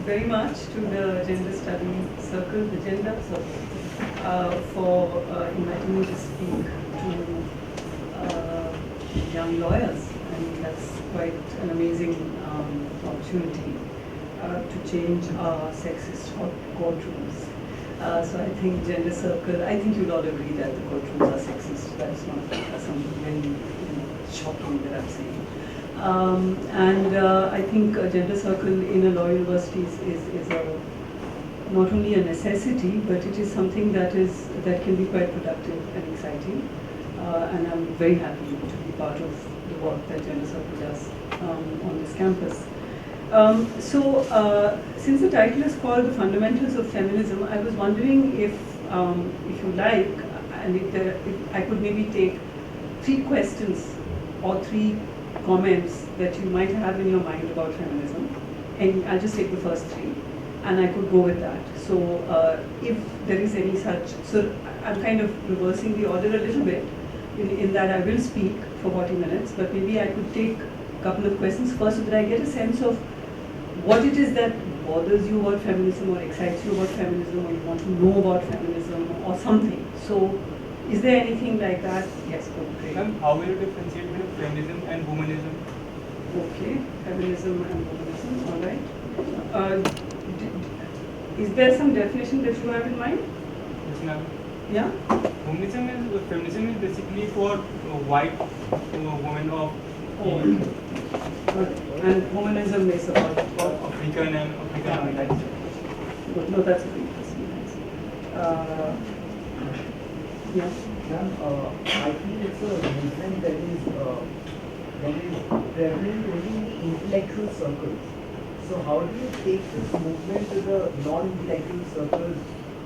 very much to the Gender Studies Circle, the Gender Circle, for inviting me to speak to young lawyers. I mean, that's quite an amazing opportunity to change our sexist courtrooms. So I think Gender Circle, I think you'll all agree that the courtrooms are sexist. That's not something very shocking that I'm saying. I think Gender Circle in a law university is not only a necessity, but it is something that can be quite productive and exciting. And I'm very happy to be part of the work that Gender Circle does on this campus. Since the title is called The Fundamentals of Feminism, I was wondering if you like, and if I could maybe take 3 questions or 3 comments that you might have in your mind about feminism, and I'll just take the first 3, and I could go with that. So if there is any such, so I'm kind of reversing the order a little bit, in that I will speak for 40 minutes, but maybe I could take a couple of questions first so that I get a sense of what it is that bothers you about feminism or excites you about feminism, or you want to know about feminism or something. So is there anything like that? Yes, great. Ma'am, how will you differentiate between feminism and womanism? Okay, feminism and womanism, all right. Is there some definition that you have in mind? Yes, ma'am. Yeah? Feminism is basically for white women of and womanism is about African Americans. Good. No, that's a great question. Yeah. I think it's a movement that is prevalent only in intellectual circles. So how do you take this movement to the non-intellectual circles?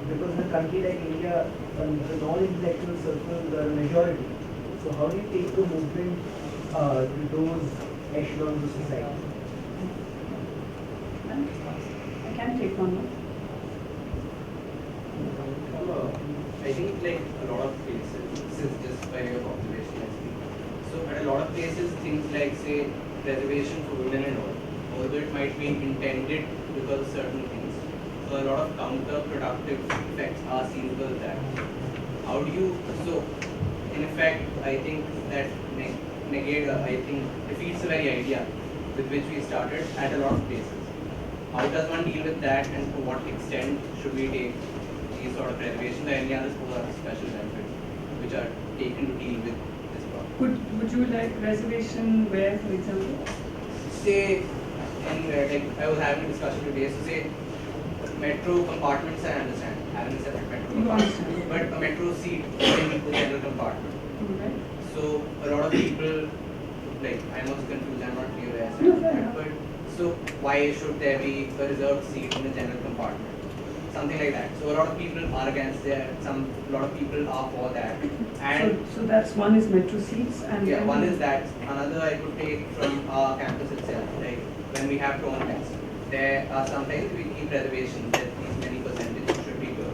Because in a country like India, the non-intellectual circles are a majority. So how do you take the movement to those echelons of society? I can take one more. I think like a lot of places, this is just by way of observation I think. So at a lot of places things like say reservation for women and all, although it might be intended because of certain things, so a lot of counterproductive effects are seen because of that. How do you, so in effect I think that I think defeats the very idea with which we started at a lot of places. How does one deal with that, and to what extent should we take these sort of reservations or any other special benefits which are taken to deal with this problem? Would you like reservation where, for example? Say anywhere, like I was having a discussion today, so say metro compartments I understand, having a separate metro compartment, but a metro seat in the general compartment. Okay. So a lot of people, like I'm also confused, I'm not clear where I stand on that, but so why should there be a reserved seat in the general compartment? Something like that. So a lot of people are against that, a lot of people are for that. And so that's one is metro seats, and yeah, one is that. Another I could take from our campus itself, like when we have tournaments, there are sometimes we keep reservations that these many percentage should be good.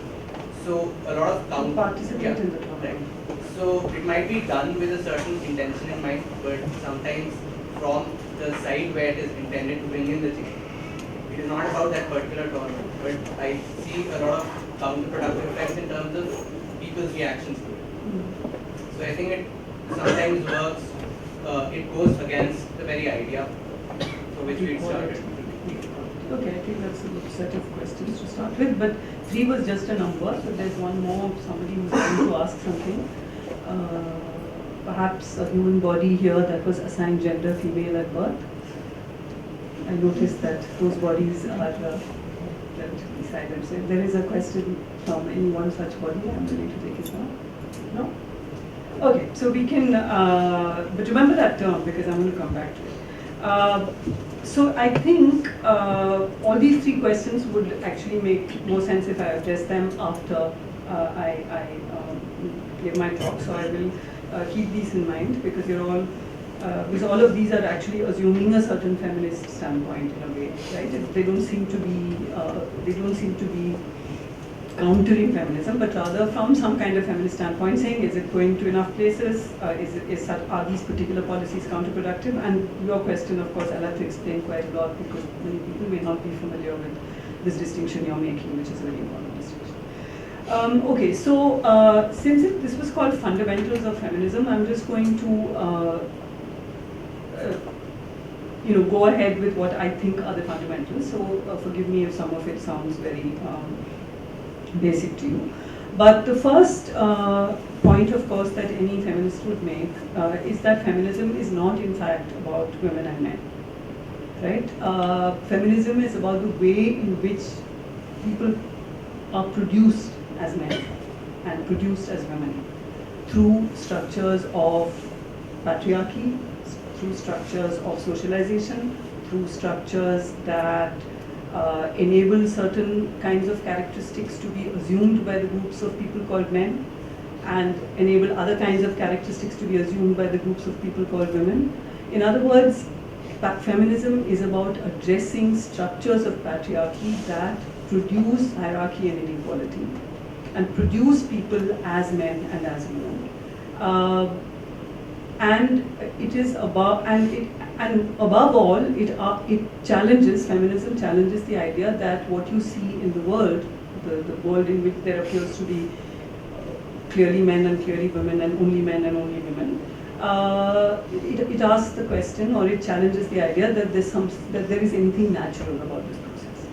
So a lot of participate in the tournament. Right. So it might be done with a certain intention in mind, but sometimes from the side where it is intended to bring in the change. It is not about that particular tournament, but I see a lot of counterproductive effects in terms of people's reactions to it. So I think it sometimes works, it goes against the very idea for which we started. Okay, I think that's a good set of questions to start with, but 3 was just a number, so there's one more, somebody who's going to ask something. Perhaps a human body here that was assigned gender female at birth. I noticed that those bodies are relatively silent. So if there is a question from any one such body, I'm ready to take it now. No? Okay, so we can, but remember that term because I'm going to come back to it. So I think all these 3 questions would actually make more sense if I address them after I give my talk. So I will keep these in mind because you're all, because all of these are actually assuming a certain feminist standpoint in a way, right? They don't seem to be countering feminism, but rather from some kind of feminist standpoint, saying, is it going to enough places? Are these particular policies counterproductive? And your question, of course, I'll have to explain quite a lot because many people may not be familiar with this distinction you're making, which is a very important distinction. Okay, so since this was called Fundamentals of Feminism, I'm just going to go ahead with what I think are the fundamentals. So forgive me if some of it sounds very basic to you. But the first point, of course, that any feminist would make is that feminism is not, in fact, about women and men. Right? Feminism is about the way in which people are produced as men and produced as women through structures of patriarchy, through structures of socialization, through structures that enable certain kinds of characteristics to be assumed by the groups of people called men and enable other kinds of characteristics to be assumed by the groups of people called women. In other words, feminism is about addressing structures of patriarchy that produce hierarchy and inequality and produce people as men and as women. And it is above, and above all, it challenges, feminism challenges the idea that what you see in the world in which there appears to be clearly men and clearly women and only men and only women, it asks the question, or it challenges the idea that there is anything natural about this process.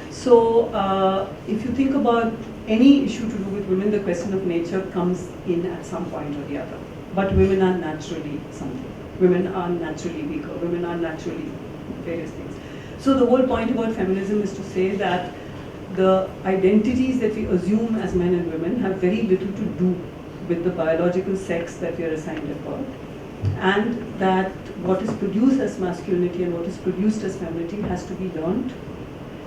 So if you think about any issue to do with women, the question of nature comes in at some point or the other. But women are naturally something. Women are naturally weaker. Women are naturally various things. So the whole point about feminism is to say that the identities that we assume as men and women have very little to do with the biological sex that we are assigned at birth, and that what is produced as masculinity and what is produced as femininity has to be learned,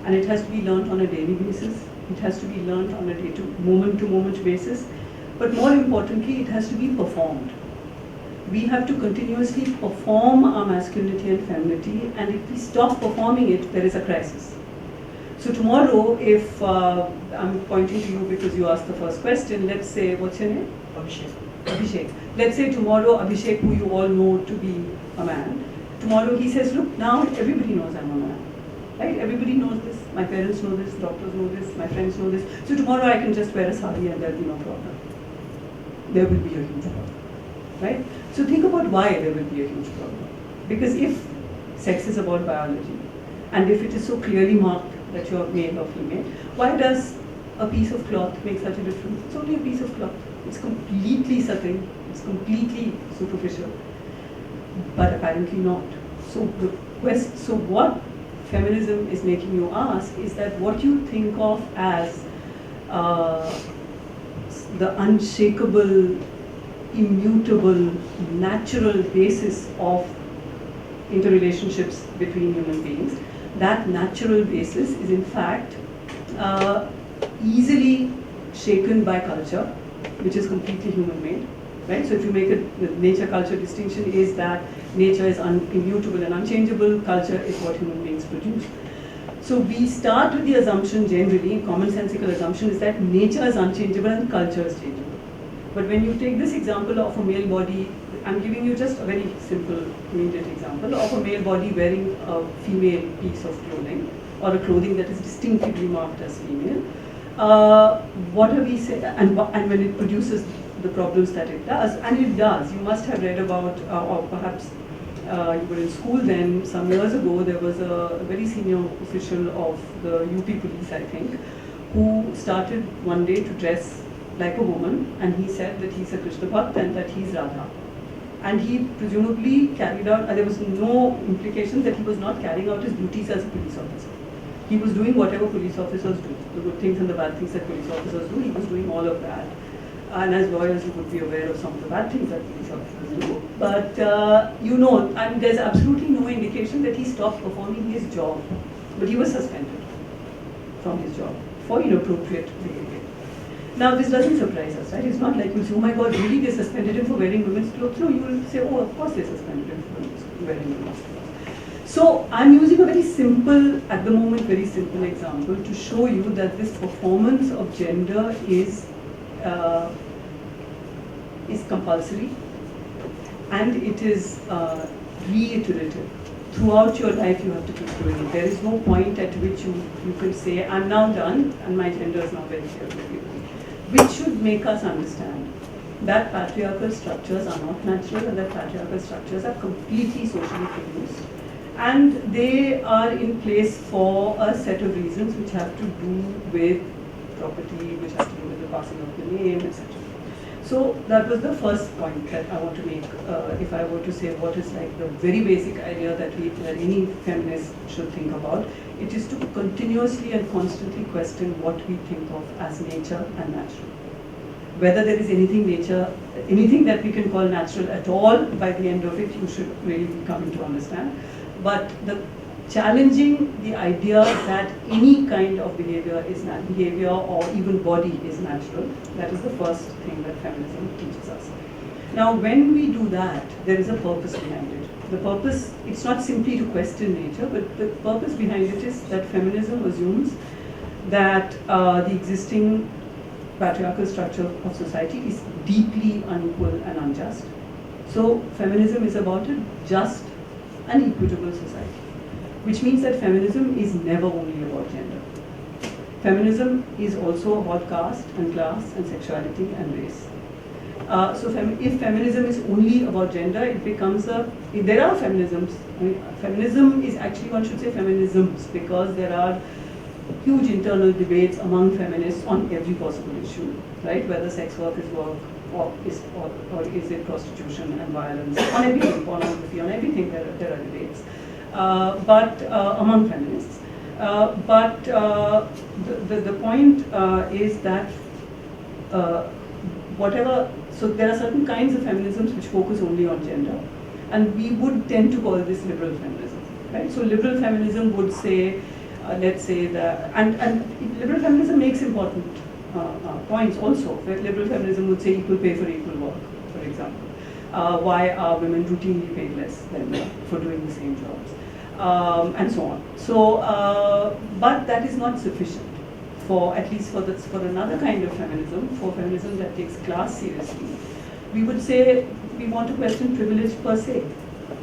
and it has to be learned on a daily basis. It has to be learned on a moment-to-moment basis. But more importantly, it has to be performed. We have to continuously perform our masculinity and femininity, and if we stop performing it, there is a crisis. So tomorrow, if I'm pointing to you because you asked the first question, let's say, what's your name? Abhishek. Abhishek. Let's say tomorrow, Abhishek, who you all know to be a man, tomorrow he says, look, now everybody knows I'm a man. Right? Everybody knows this. My parents know this, doctors know this, my friends know this. So tomorrow I can just wear a sari and there'll be no problem. There will be a huge problem. Right? So think about why there will be a huge problem. Because if sex is about biology, and if it is so clearly marked that you're male or female, why does a piece of cloth make such a difference? It's only a piece of cloth. It's completely subtle. It's completely superficial. But apparently not. So what feminism is making you ask is that what you think of as the unshakable, immutable, natural basis of interrelationships between human beings, that natural basis is in fact easily shaken by culture, which is completely human-made. Right? So if you make the nature-culture distinction is that nature is immutable and unchangeable, culture is what human beings produce. So we start with the assumption generally, commonsensical assumption is that nature is unchangeable and culture is changeable. But when you take this example of a male body, I'm giving you just a very simple, immediate example of a male body wearing a female piece of clothing or a clothing that is distinctively marked as female. What are we saying? And when it produces the problems that it does, and it does. You must have read about, or perhaps you were in school then, some years ago, there was a very senior official of the UP police, I think, who started one day to dress like a woman, and he said that he's a Krishna Bhakt and that he's Radha. And he presumably carried out, there was no implication that he was not carrying out his duties as a police officer. He was doing whatever police officers do, the good things and the bad things that police officers do, he was doing all of that. And as lawyers, you would be aware of some of the bad things that police officers do. But there's absolutely no indication that he stopped performing his job. But he was suspended from his job for inappropriate behavior. Now, this doesn't surprise us, right? It's not like you'll say, oh my God, really they suspended him for wearing women's clothes? No, you will say, oh, of course they suspended him for wearing women's clothes. So I'm using a very simple, at the moment, very simple example to show you that this performance of gender is compulsory, and it is reiterative. Throughout your life you have to keep doing it. There is no point at which you can say, I'm now done and my gender is now very clear with you. Which should make us understand that patriarchal structures are not natural and that patriarchal structures are completely socially produced. And they are in place for a set of reasons which have to do with property, which have to do with the passing of the name, etc. So that was the first point that I want to make. If I were to say what is like the very basic idea that any feminist should think about, it is to continuously and constantly question what we think of as nature and natural. Whether there is anything that we can call natural at all, by the end of it, you should really be coming to understand. But challenging the idea that any kind of behavior or even body is natural, that is the first thing that feminism teaches us. Now, when we do that, there is a purpose behind it. The purpose, it's not simply to question nature, but the purpose behind it is that feminism assumes that the existing patriarchal structure of society is deeply unequal and unjust. So feminism is about a just and equitable society, which means that feminism is never only about gender. Feminism is also about caste and class and sexuality and race. If feminism is only about gender, it becomes there are feminisms. I mean, feminism is actually, one should say feminisms, because there are huge internal debates among feminists on every possible issue, right? Whether sex work is work, or is it prostitution and violence, on everything, pornography, on everything there are debates. But among feminists. The point is that so there are certain kinds of feminisms which focus only on gender, and we would tend to call this liberal feminism, right? So liberal feminism would say, let's say that, and liberal feminism makes important points also. Liberal feminism would say equal pay for equal work, for example. Why are women routinely paid less than men for doing the same jobs, and so on. So, but that is not sufficient for, at least for another kind of feminism, for feminism that takes class seriously. We would say we want to question privilege per se.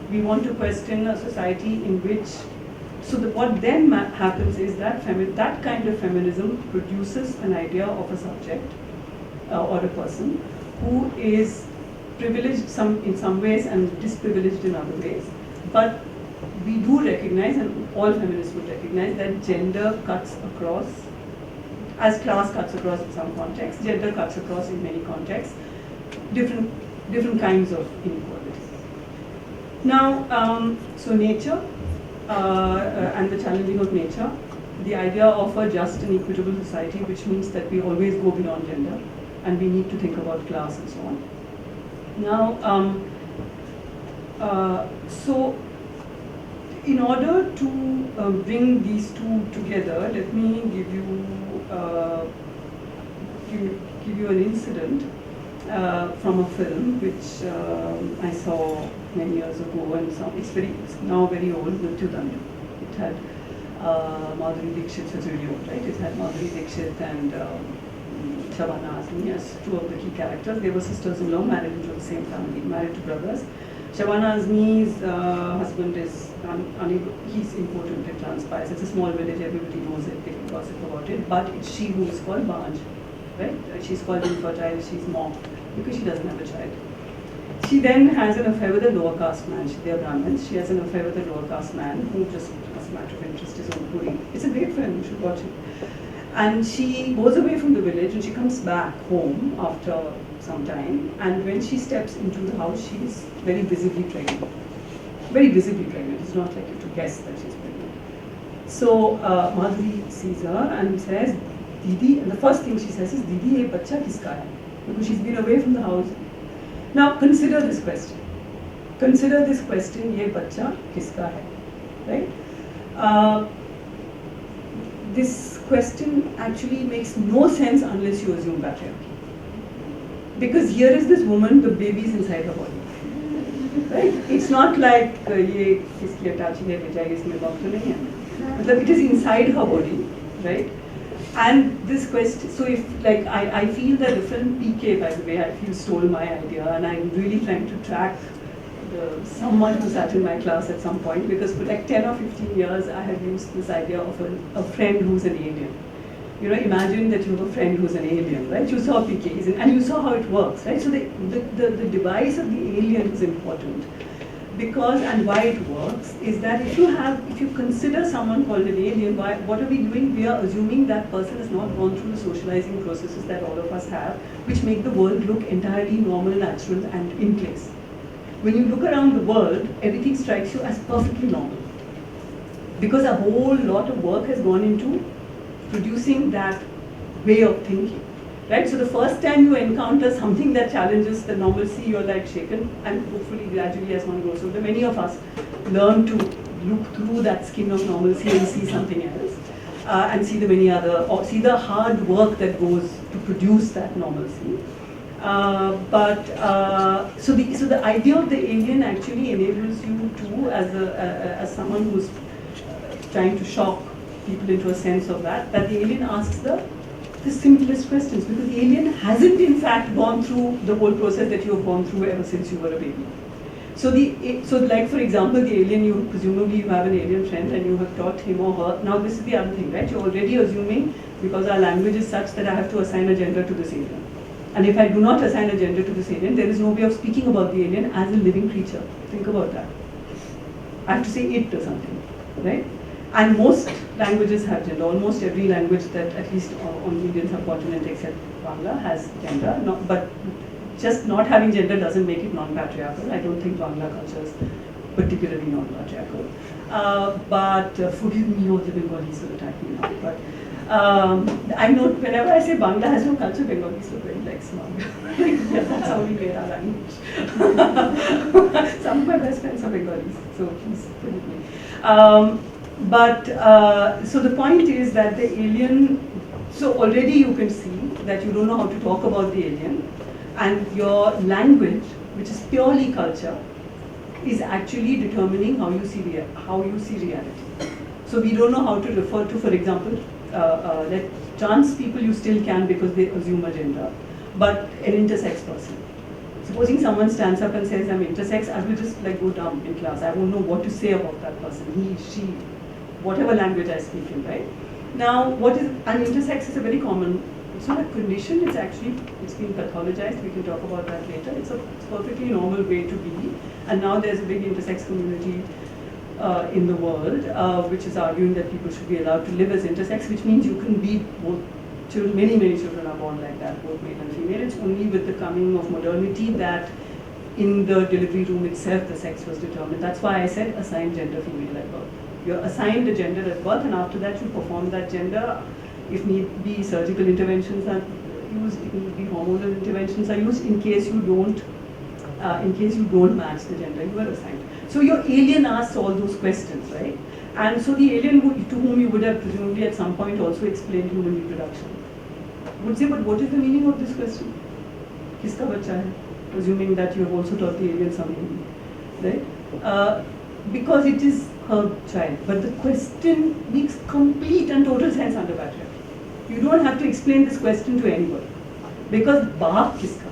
We want to question a society in which, so what then happens is that that kind of feminism produces an idea of a subject or a person who is privileged in some ways and disprivileged in other ways. But we do recognize, and all feminists would recognize, that gender cuts across, as class cuts across in some contexts, gender cuts across in many contexts, different kinds of inequalities. Now, so nature and the challenging of nature, the idea of a just and equitable society, which means that we always go beyond gender and we need to think about class and so on. Now, so in order to bring these two together, let me give you an incident from a film which I saw many years ago, and it's now very old, Mrityudand. It had Madhuri Dixit as video, right? It had Madhuri Dixit and Shabana Azmi as two of the key characters. They were sisters-in-law, married into the same family, married to brothers. Shabana Azmi's husband is unable, he's important, it transpires. It's a small village, everybody knows it, they can gossip about it, but it's she who is called Banj, right? She's called infertile, she's mocked, because she doesn't have a child. She then has an affair with a lower caste man. They are Brahmins. She has an affair with a lower caste man who just, as a matter of interest, is on Puri. It's a great film, you should watch it. And she goes away from the village and she comes back home after some time, and when she steps into the house, she is very visibly pregnant. Very visibly pregnant. It's not like you to guess that she's pregnant. So Madhuri sees her and says, Didi, and the first thing she says is, Didi, ye bacha kiska hai? Because she's been away from the house. Now consider this question. Consider this question, ye bacha kiska hai? Right? This question actually makes no sense unless you assume patriarchy. Because here is this woman, the baby is inside her body. Right? it's not like ये किसकी अटैची है ले जाएगी इसमें बात तो नहीं है मतलब it is inside her body, right? And this question, so if like I feel that different PK, by the way, I feel stole my idea, and I'm really trying to track someone who sat in my class at some point, because for like 10 or 15 years I have used this idea of a friend who's an alien. You know, imagine that you have a friend who's an alien, right? You saw PKs and you saw how it works, right? So the device of the alien is important. Because, and why it works, is that if you consider someone called an alien, what are we doing? We are assuming that person has not gone through the socializing processes that all of us have, which make the world look entirely normal, natural, and in place. When you look around the world, everything strikes you as perfectly normal. Because a whole lot of work has gone into producing that way of thinking. Right? So the first time you encounter something that challenges the normalcy, you're like shaken, and hopefully gradually as one grows older, many of us learn to look through that skin of normalcy and see something else, and see the many other, or see the hard work that goes to produce that normalcy. So the idea of the alien actually enables you to, as someone who's trying to shock people into a sense of that the alien asks the simplest questions, because the alien hasn't in fact gone through the whole process that you have gone through ever since you were a baby. So like for example, the alien, presumably you have an alien friend and you have taught him or her. Now this is the other thing, right? You're already assuming, because our language is such, that I have to assign a gender to this alien. And if I do not assign a gender to this alien, there is no way of speaking about the alien as a living creature. Think about that. I have to say it or something, right? And most languages have gender. Almost every language that, at least on the Indian subcontinent except Bangla, has gender. But just not having gender doesn't make it non-patriarchal. I don't think Bangla culture is particularly non-patriarchal. But forgive me, all the Bengalis will attack me now. But I know whenever I say Bangla has no culture, Bengalis look very like smug. Yeah, that's how we made our language. Some of my best friends are Bengalis, so please forgive me. So the point is that the alien, so already you can see that you don't know how to talk about the alien, and your language, which is purely culture, is actually determining how you see reality. So we don't know how to refer to, for example, like trans people you still can because they assume a gender, but an intersex person. Supposing someone stands up and says I'm intersex, I will just like go dumb in class. I won't know what to say about that person, he, she, whatever language I speak in, right? Now, what is an intersex is a very common, it's not a condition, it's been pathologized, we can talk about that later. It's a perfectly normal way to be, and now there's a big intersex community in the world, which is arguing that people should be allowed to live as intersex, which means you can be both children, many children are born like that, both male and female. It's only with the coming of modernity that in the delivery room itself the sex was determined. That's why I said assigned gender female at birth. You're assigned a gender at birth, and after that you perform that gender. If need be, surgical interventions are used, if need be, hormonal interventions are used in case you don't match the gender you were assigned. So your alien asks all those questions, right? And so the alien to whom you would have presumably at some point also explained human reproduction would say, but what is the meaning of this question? Kiska bacha hai? Presuming that you have also taught the alien something, right? Because it is her child. But the question makes complete and total sense under patriarchy. You don't have to explain this question to anybody. Because baap kiska?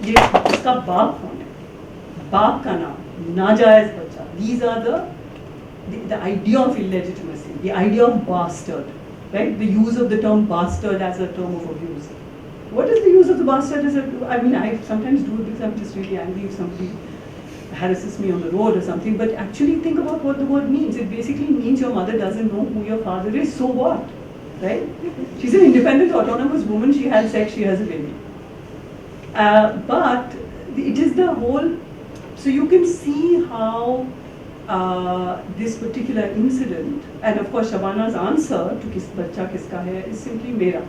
Ye iska baap kaun hai? Baap ka naam, najaiz bacha. These are the idea of illegitimacy, the idea of bastard, right? The use of the term bastard as a term of abuse. What is the use of the bastard as a, I mean, I sometimes do it because I'm just really angry if somebody harasses me on the road or something, but actually think about what the word means. It basically means your mother doesn't know who your father is, so what, right? She's an independent, autonomous woman, she has sex, she has a baby. But it is the whole, so you can see how this particular incident, and of course Shabana's answer to kis bacha kiska hai is simply mera.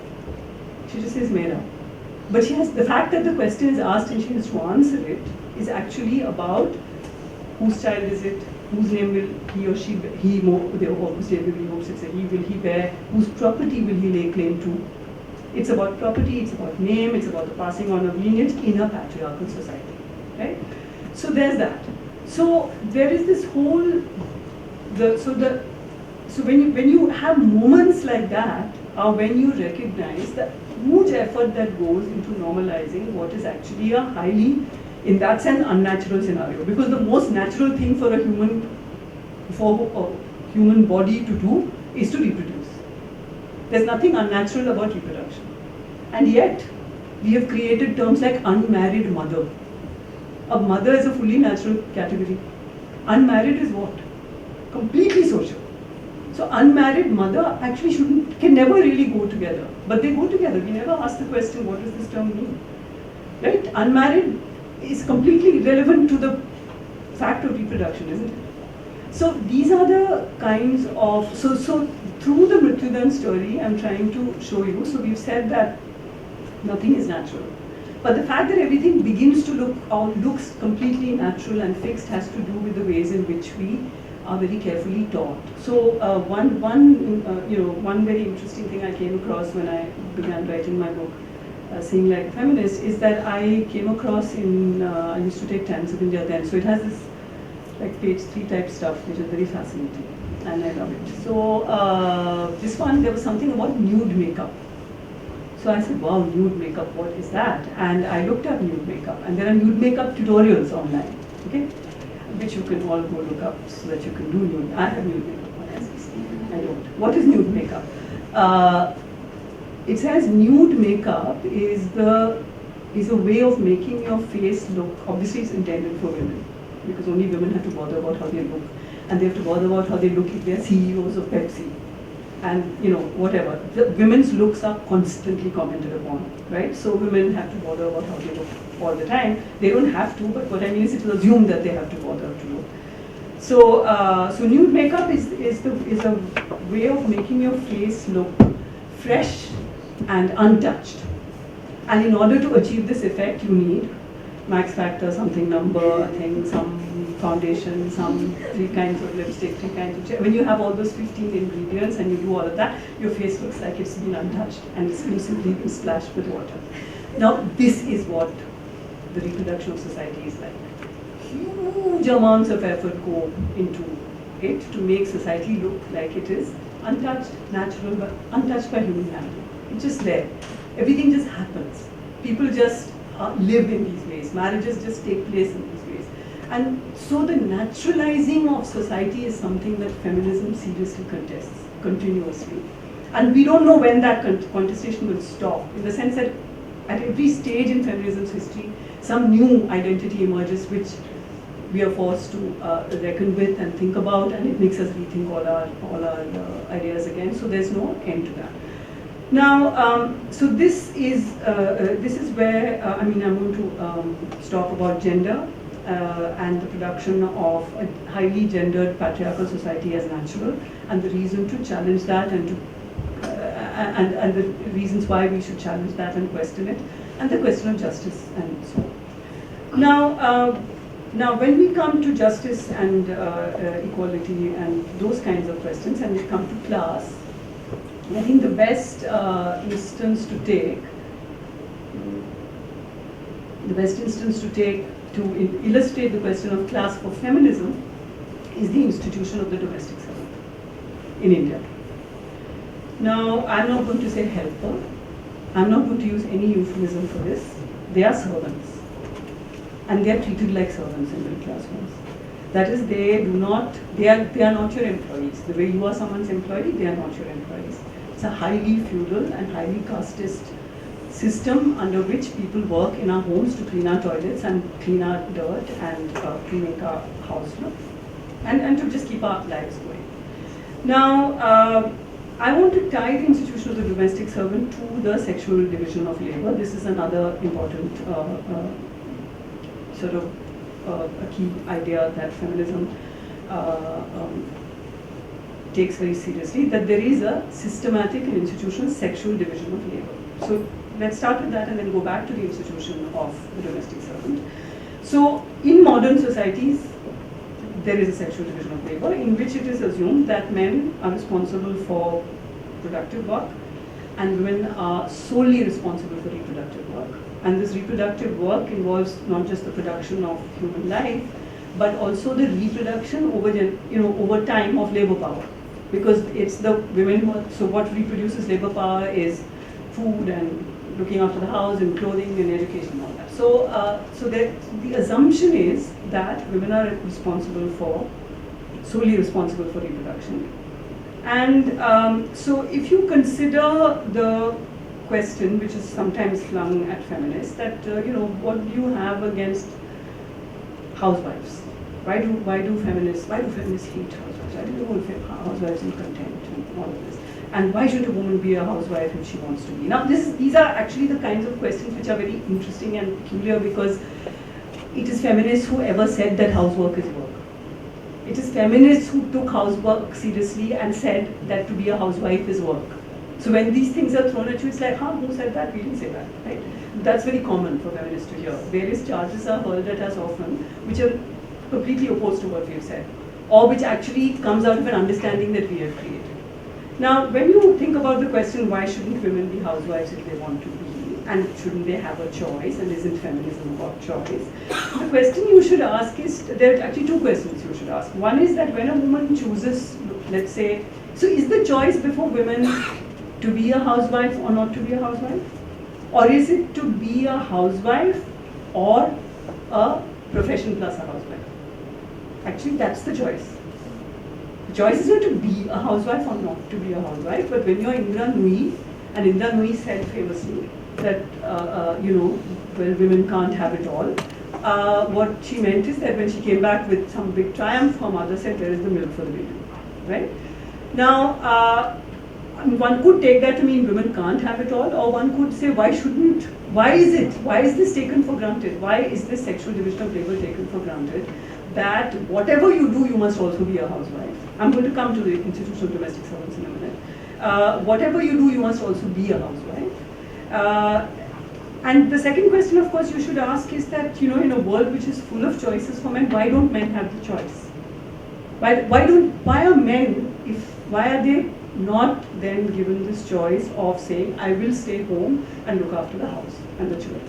She just says mera. But she has, the fact that the question is asked and she has to answer it is actually about whose child is it, whose name will he or she, whose name will he, hopes it's a he, will he bear, whose property will he lay claim to. It's about property, it's about name, it's about the passing on of lineage in a patriarchal society, right? So there's that. So there is this whole, so when you have moments like that, or when you recognize the huge effort that goes into normalizing what is actually a highly, in that sense, unnatural scenario. Because the most natural thing for a human body to do is to reproduce. There's nothing unnatural about reproduction. And yet, we have created terms like unmarried mother. A mother is a fully natural category. Unmarried is what? Completely social. So unmarried mother actually can never really go together. But they go together. We never ask the question, what does this term mean? Right? Unmarried is completely irrelevant to the fact of reproduction, isn't it? So these are the kinds of, so through the Mrithyudan story, I'm trying to show you, so we've said that nothing is natural. But the fact that everything begins to look or looks completely natural and fixed has to do with the ways in which we are very carefully taught. So one very interesting thing I came across when I began writing my book, Seeing Like a Feminist, is that I came across I used to take Times of India then, so it has this like page 3 type stuff, which is very fascinating, and I love it. So this one, there was something about nude makeup. So I said, wow, nude makeup, what is that? And I looked up nude makeup, and there are nude makeup tutorials online, okay? Which you can all go look up so that you can do nude. I have nude makeup on as we speak. I don't. What is nude makeup? It says nude makeup is a way of making your face look, obviously it's intended for women, because only women have to bother about how they look, and they have to bother about how they look if they're CEOs of Pepsi. And whatever. The women's looks are constantly commented upon, right? So women have to bother about how they look all the time. They don't have to, but what I mean is it is assumed that they have to bother to look. So, so nude makeup is a way of making your face look fresh and untouched. And in order to achieve this effect, you need max factor, something number, I think, some foundation, some 3 kinds of lipstick, 3 kinds of when you have all those 15 ingredients and you do all of that, your face looks like it's been untouched and it's been simply been splashed with water. Now, this is what the reproduction of society is like. Huge amounts of effort go into it to make society look like it is untouched, natural, but untouched by human hand. It's just there. Everything just happens. People just live in these ways. Marriages just take place in these ways. And so the naturalizing of society is something that feminism seriously contests, continuously. And we don't know when that contestation will stop, in the sense that at every stage in feminism's history, some new identity emerges which we are forced to reckon with and think about, and it makes us rethink all our ideas again. So there's no end to that. Now, so this is where I'm going to talk about gender and the production of a highly gendered patriarchal society as natural, and the reason to challenge that, and the reasons why we should challenge that and question it, and the question of justice and so on. Now, when we come to justice and equality and those kinds of questions, and we come to class, I think the best instance to take to illustrate the question of class for feminism is the institution of the domestic servant in India. Now, I'm not going to say helper. I'm not going to use any euphemism for this. They are servants, and they are treated like servants in middle class homes. That is, they are not your employees. The way you are someone's employee, they are not your employees. It's a highly feudal and highly casteist system under which people work in our homes to clean our toilets and clean our dirt and to make our house look, and to just keep our lives going. Now, I want to tie the institution of the domestic servant to the sexual division of labor. This is another important sort of a key idea that feminism takes very seriously, that there is a systematic and institutional sexual division of labor. So let's start with that and then go back to the institution of the domestic servant. So in modern societies, there is a sexual division of labor in which it is assumed that men are responsible for productive work and women are solely responsible for reproductive work. And this reproductive work involves not just the production of human life, but also the reproduction over time of labor power, because it's the women who are, so what reproduces labor power is food and looking after the house and clothing and education and all that. So the assumption is that women are solely responsible for reproduction. And so if you consider the question, which is sometimes flung at feminists, that what do you have against housewives? Why do feminists hate housewives? Why do they hold housewives in contempt and all of this? And why should a woman be a housewife if she wants to be? Now, these are actually the kinds of questions which are very interesting and peculiar, because it is feminists who ever said that housework is work. It is feminists who took housework seriously and said that to be a housewife is work. So when these things are thrown at you, it's like, who said that? We didn't say that, right? That's very common for feminists to hear. Various charges are hurled at us often, which are completely opposed to what we have said, or which actually comes out of an understanding that we have created. Now, when you think about the question, why shouldn't women be housewives if they want to be, and shouldn't they have a choice, and isn't feminism about choice? The question you should ask is, there are actually two questions you should ask. One is that when a woman chooses, let's say, so is the choice before women to be a housewife or not to be a housewife? Or is it to be a housewife or a profession plus a housewife? Actually, that's the choice. The choice is not to be a housewife or not to be a housewife, but when you're Indra Nui, and Indra Nui said famously that, well, women can't have it all, what she meant is that when she came back with some big triumph, her mother said, "Where is the milk for the baby?" Right? Now, one could take that to mean women can't have it all, or one could say, why is this taken for granted? Why is this sexual division of labor taken for granted? That whatever you do, you must also be a housewife. I'm going to come to the institution of domestic servants in a minute. Whatever you do, you must also be a housewife. And the second question, of course, you should ask is that, in a world which is full of choices for men, why don't men have the choice? Why are they not then given this choice of saying, I will stay home and look after the house and the children?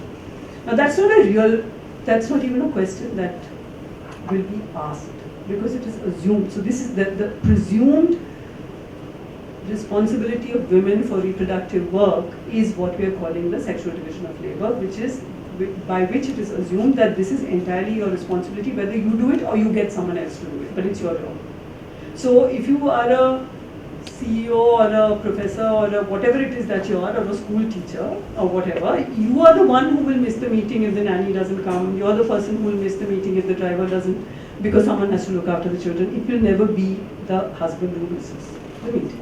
Now, that's not even a question that will be asked, because it is assumed. So this is the presumed responsibility of women for reproductive work is what we are calling the sexual division of labor, by which it is assumed that this is entirely your responsibility, whether you do it or you get someone else to do it, but it's your job. So if you are a CEO or a professor or whatever it is that you are, or a school teacher or whatever, you are the one who will miss the meeting if the nanny doesn't come. You're the person who will miss the meeting if the driver doesn't, because someone has to look after the children. It will never be the husband who misses the meeting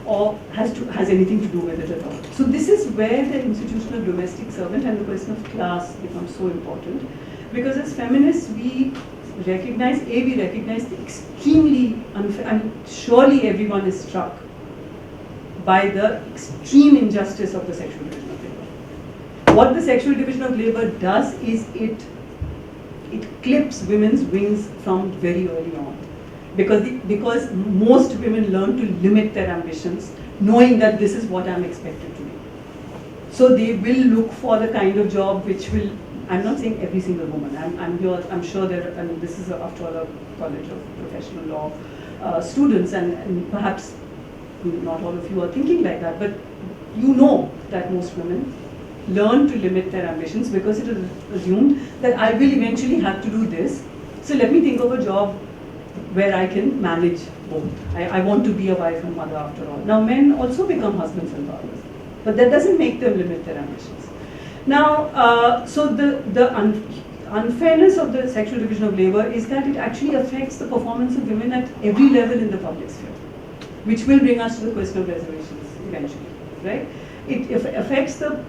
or has anything to do with it at all. So this is where the institution of domestic servant and the question of class becomes so important, because as feminists we recognize the extremely unfair, I mean, surely everyone is struck by the extreme injustice of the sexual division of labor. What the sexual division of labor does is it clips women's wings from very early on. Because most women learn to limit their ambitions, knowing that this is what I'm expected to do. So they will look for the kind of job which will, I'm not saying every single woman, I'm sure there, I mean, this is after all a college of professional law students, and perhaps not all of you are thinking like that, but you know that most women learn to limit their ambitions because it is assumed that I will eventually have to do this, so let me think of a job where I can manage both. I want to be a wife and mother after all. Now men also become husbands and fathers, but that doesn't make them limit their ambitions. Now, so the unfairness of the sexual division of labor is that it actually affects the performance of women at every level in the public sphere, which will bring us to the question of reservations eventually, right? It affects the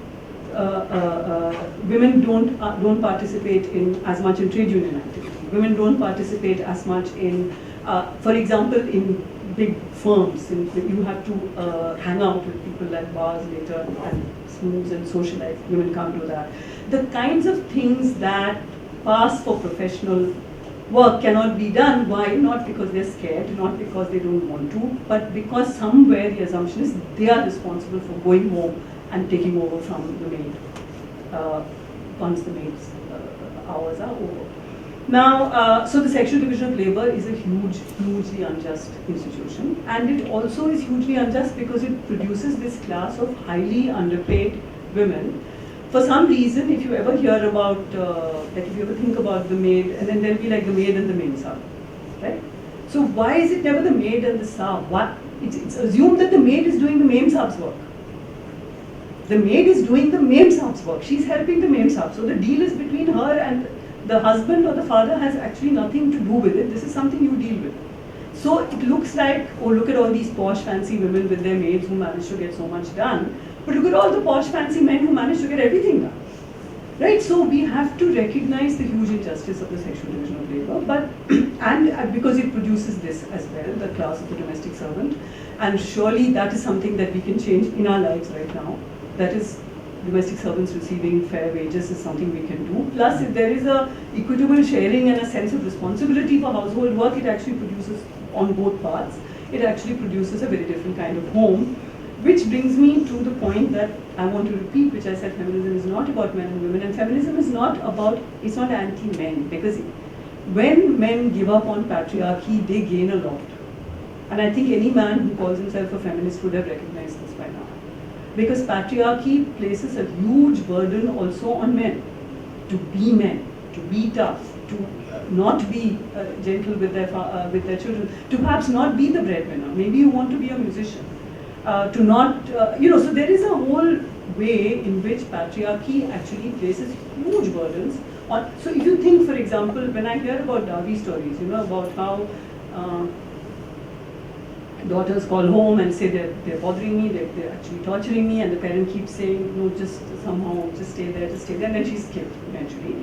women don't participate in as much in trade union activity. Women don't participate as much in, for example, in big firms. You have to hang out with people at bars later and snooze and socialize. Women can't do that. The kinds of things that pass for professional work cannot be done. Why? Not because they're scared, not because they don't want to, but because somewhere the assumption is they are responsible for going home and taking over from the maid once the maid's hours are over. Now, so the sexual division of labor is a hugely unjust institution, and it also is hugely unjust because it produces this class of highly underpaid women. For some reason, if you ever hear about, like if you ever think about the maid, and then there'll be like the maid and the maid sub, right? So why is it never the maid and the sub? It's assumed that the maid is doing the maid sub's work. The maid is doing the maid sub's work. She's helping the maid sub. So the deal is between her and the husband or the father has actually nothing to do with it. This is something you deal with. So it looks like, oh, look at all these posh fancy women with their maids who manage to get so much done. But look at all the posh fancy men who manage to get everything done. Right? So we have to recognize the huge injustice of the sexual division of labor, but and because it produces this as well, the class of the domestic servant, and surely that is something that we can change in our lives right now. That is, domestic servants receiving fair wages is something we can do. Plus, if there is a equitable sharing and a sense of responsibility for household work, it actually produces, on both parts, it actually produces a very different kind of home. Which brings me to the point that I want to repeat, which I said feminism is not about men and women, and feminism is not about, it's not anti-men, because when men give up on patriarchy, they gain a lot. And I think any man who calls himself a feminist would have recognized this by now. Because patriarchy places a huge burden also on men, to be tough, to not be gentle with their children, to perhaps not be the breadwinner. Maybe you want to be a musician. To not, so there is a whole way in which patriarchy actually places huge burdens on. So if you think, for example, when I hear about dowry stories, about how daughters call home and say they're bothering me, they're actually torturing me, and the parent keeps saying, no, just somehow, just stay there, and then she's killed eventually.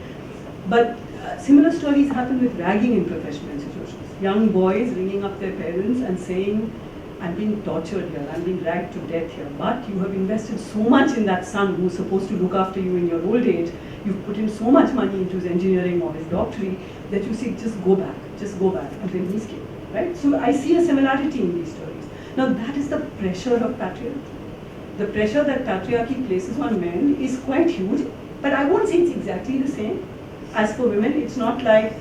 But similar stories happen with ragging in professional institutions. Young boys ringing up their parents and saying, I'm being tortured here, I'm being dragged to death here, but you have invested so much in that son who's supposed to look after you in your old age, you've put in so much money into his engineering or his doctorate, that you say, just go back, and then he's killed, right? So I see a similarity in these stories. Now that is the pressure of patriarchy. The pressure that patriarchy places on men is quite huge, but I won't say it's exactly the same. As for women, it's not like,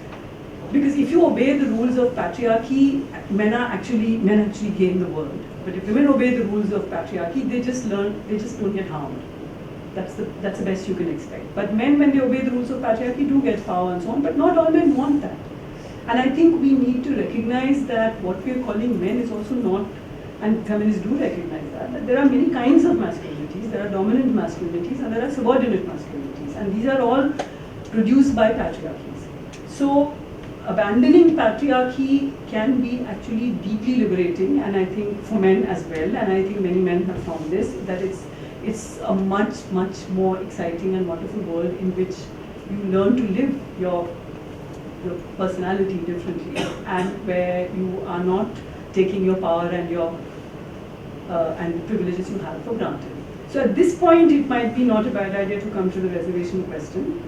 because if you obey the rules of patriarchy, men actually gain the world. But if women obey the rules of patriarchy, they just don't get harmed. That's the best you can expect. But men, when they obey the rules of patriarchy, do get power and so on, but not all men want that. And I think we need to recognize that what we are calling men is also not, and feminists do recognize that there are many kinds of masculinities. There are dominant masculinities and there are subordinate masculinities. And these are all produced by patriarchies. So abandoning patriarchy can be actually deeply liberating, and I think for men as well, and I think many men have found this, that it's a much more exciting and wonderful world in which you learn to live your personality differently, and where you are not taking your power and and the privileges you have for granted. So at this point, it might be not a bad idea to come to the reservation question.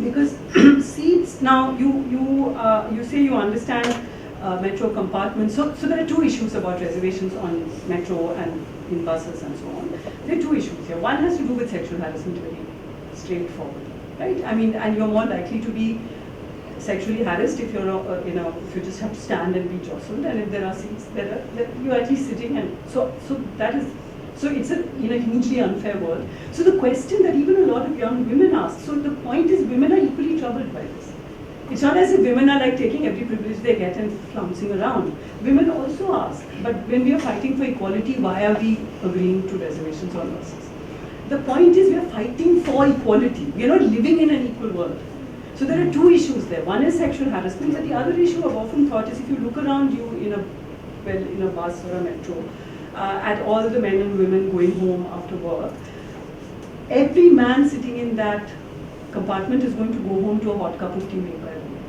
Because seats, now you say you understand metro compartments, so there are two issues about reservations on metro and in buses and so on. There are two issues here. One has to do with sexual harassment, very straightforward, right? I mean, and you're more likely to be sexually harassed if you're if you just have to stand and be jostled, and if there are seats, you're at least sitting, and so that is. So it's a hugely unfair world. So the question that even a lot of young women ask, so the point is women are equally troubled by this. It's not as if women are like taking every privilege they get and flouncing around. Women also ask, but when we are fighting for equality, why are we agreeing to reservations on buses? The point is we are fighting for equality. We are not living in an equal world. So there are two issues there. One is sexual harassment, but the other issue I've often thought is if you look around you in a bus or a metro, at all the men and women going home after work, every man sitting in that compartment is going to go home to a hot cup of tea made by a woman.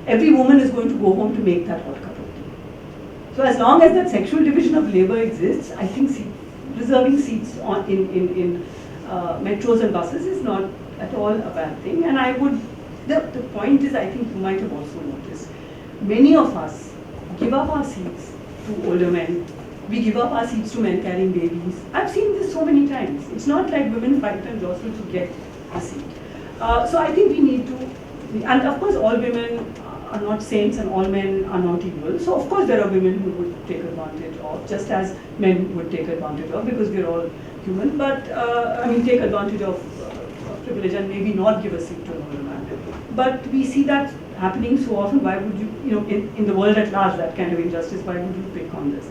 Every woman is going to go home to make that hot cup of tea. So as long as that sexual division of labor exists, I think reserving seats in metros and buses is not at all a bad thing. And the point is, I think you might have also noticed, many of us give up our seats to older men. We give up our seats to men carrying babies. I've seen this so many times. It's not like women fight and jostle to get a seat. So I think we need to And of course, all women are not saints and all men are not equal. So of course, there are women who would take advantage of, just as men would take advantage of, because we're all human. But take advantage of privilege and maybe not give a seat to another man. But we see that happening so often. Why would you, in the world at large, that kind of injustice, why would you pick on this?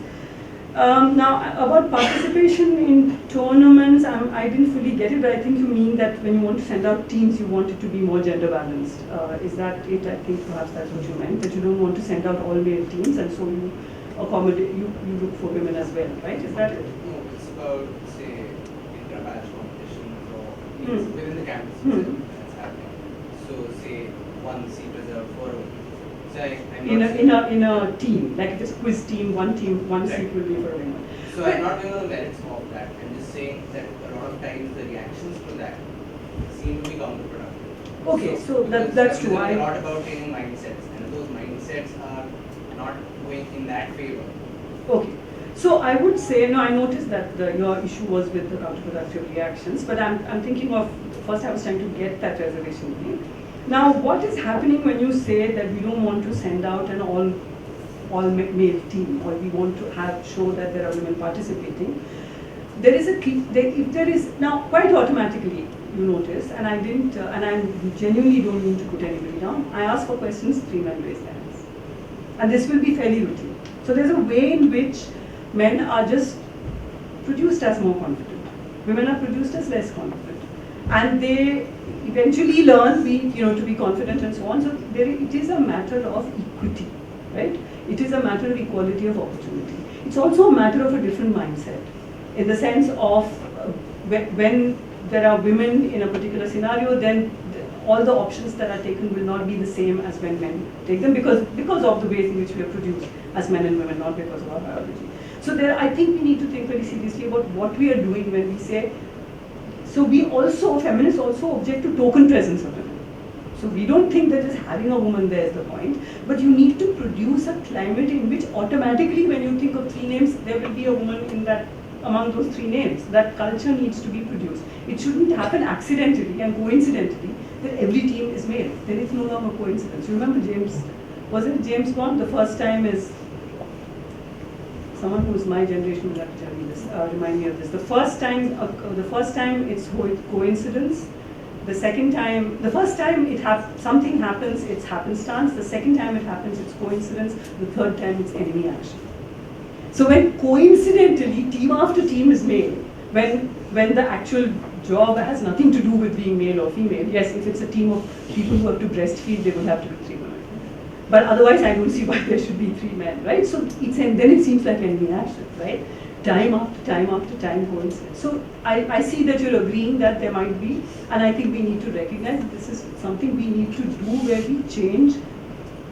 Now, about participation in tournaments, I didn't fully get it, but I think you mean that when you want to send out teams, you want it to be more gender balanced. Is that it? I think perhaps that's what you meant, that you don't want to send out all male teams, and so you accommodate, you look for women as well, right? Is that it? No, it's about, say, intra-batch competitions or within the campus itself that's happening. So, say, one seat reserved for women. So in a team, like if it's quiz team, one seat will be for a woman. So I'm not going on the merits of that. I'm just saying that a lot of times the reactions to that seem to be counterproductive. Okay, so that's true. A lot about changing mindsets, and those mindsets are not going in that favor. Okay, so I would say, no, I noticed that your issue was with the counterproductive reactions, but I'm thinking of, first I was trying to get that reservation thing. Now, what is happening when you say that we don't want to send out an all-male team, or we want to show that there are women participating? There is if there is now quite automatically, you notice, and I didn't, and I genuinely don't mean to put anybody down. I ask for questions, 3 men raise their hands, and this will be fairly routine. So there's a way in which men are just produced as more confident, women are produced as less confident, and they eventually learn to be confident and so on. So it is a matter of equity, right? It is a matter of equality of opportunity. It's also a matter of a different mindset, in the sense of when there are women in a particular scenario, then all the options that are taken will not be the same as when men take them, because of the ways in which we are produced as men and women, not because of our biology. So I think we need to think very seriously about what we are doing when we say. So feminists also object to token presence of women. So we don't think that just having a woman there is the point, but you need to produce a climate in which automatically when you think of 3 names, there will be a woman among those 3 names. That culture needs to be produced. It shouldn't happen accidentally and coincidentally that every team is male. Then it's no longer coincidence. You remember was it James Bond? The first time is, someone who's my generation will have to tell me this, remind me of this. The first time it's coincidence. The first time something happens, it's happenstance. The second time it happens, it's coincidence. The third time, it's enemy action. So when coincidentally team after team is male, when the actual job has nothing to do with being male or female, yes, if it's a team of people who have to breastfeed, there will have to be 3 women. But otherwise, I don't see why there should be 3 men, right? So then it seems like enemy action, right? Time after time after time coincidence. So I see that you're agreeing that there might be, and I think we need to recognize that this is something we need to do where we change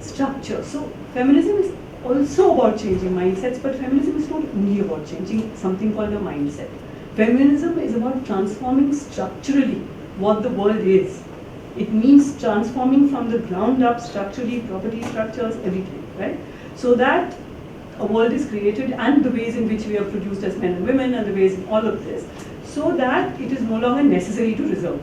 structure. So feminism is also about changing mindsets, but feminism is not only about changing something called a mindset. Feminism is about transforming structurally what the world is. It means transforming from the ground up structurally, property structures, everything, right? So that a world is created, and the ways in which we are produced as men and women, and the ways in all of this, so that it is no longer necessary to reserve.